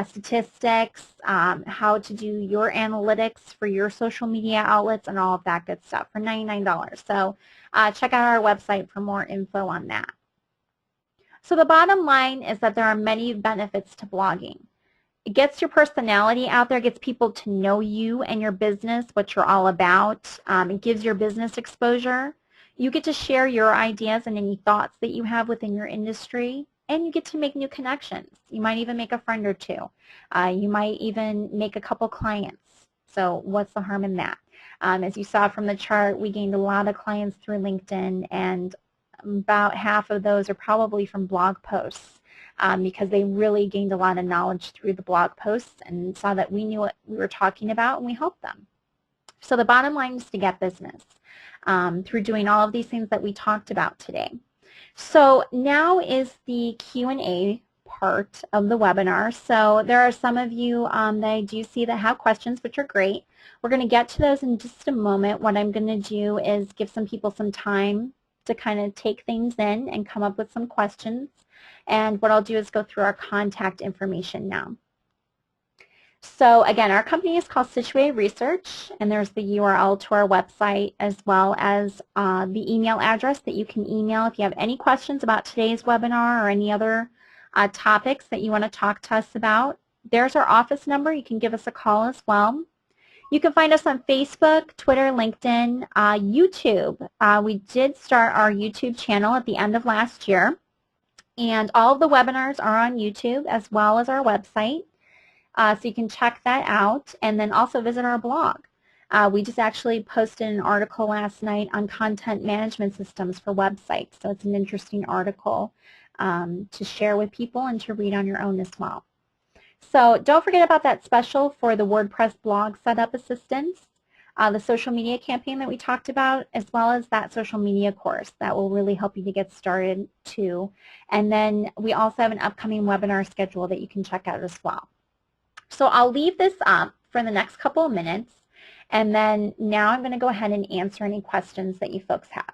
statistics, how to do your analytics for your social media outlets, and all of that good stuff for $99. So check out our website for more info on that. So the bottom line is that there are many benefits to blogging. It gets your personality out there, gets people to know you and your business, what you're all about. It gives your business exposure. You get to share your ideas and any thoughts that you have within your industry. And you get to make new connections. You might even make a friend or two. You might even make a couple clients. So what's the harm in that? As you saw from the chart, we gained a lot of clients through LinkedIn, and about half of those are probably from blog posts because they really gained a lot of knowledge through the blog posts and saw that we knew what we were talking about and we helped them. So the bottom line is to get business through doing all of these things that we talked about today. So now is the Q&A part of the webinar. So there are some of you that I do see that have questions, which are great. We're going to get to those in just a moment. What I'm going to do is give some people some time to kind of take things in and come up with some questions. And what I'll do is go through our contact information now. So again, our company is called Situate Research, and there's the URL to our website as well as the email address that you can email if you have any questions about today's webinar or any other topics that you want to talk to us about. There's our office number. You can give us a call as well. You can find us on Facebook, Twitter, LinkedIn, YouTube. We did start our YouTube channel at the end of last year, and all of the webinars are on YouTube as well as our website. So you can check that out, and then also visit our blog. We just actually posted an article last night on content management systems for websites, so it's an interesting article to share with people and to read on your own as well. So don't forget about that special for the WordPress blog setup assistance, the social media campaign that we talked about, as well as that social media course that will really help you to get started too. And then we also have an upcoming webinar schedule that you can check out as well. So I'll leave this up for the next couple of minutes, and then now I'm going to go ahead and answer any questions that you folks have.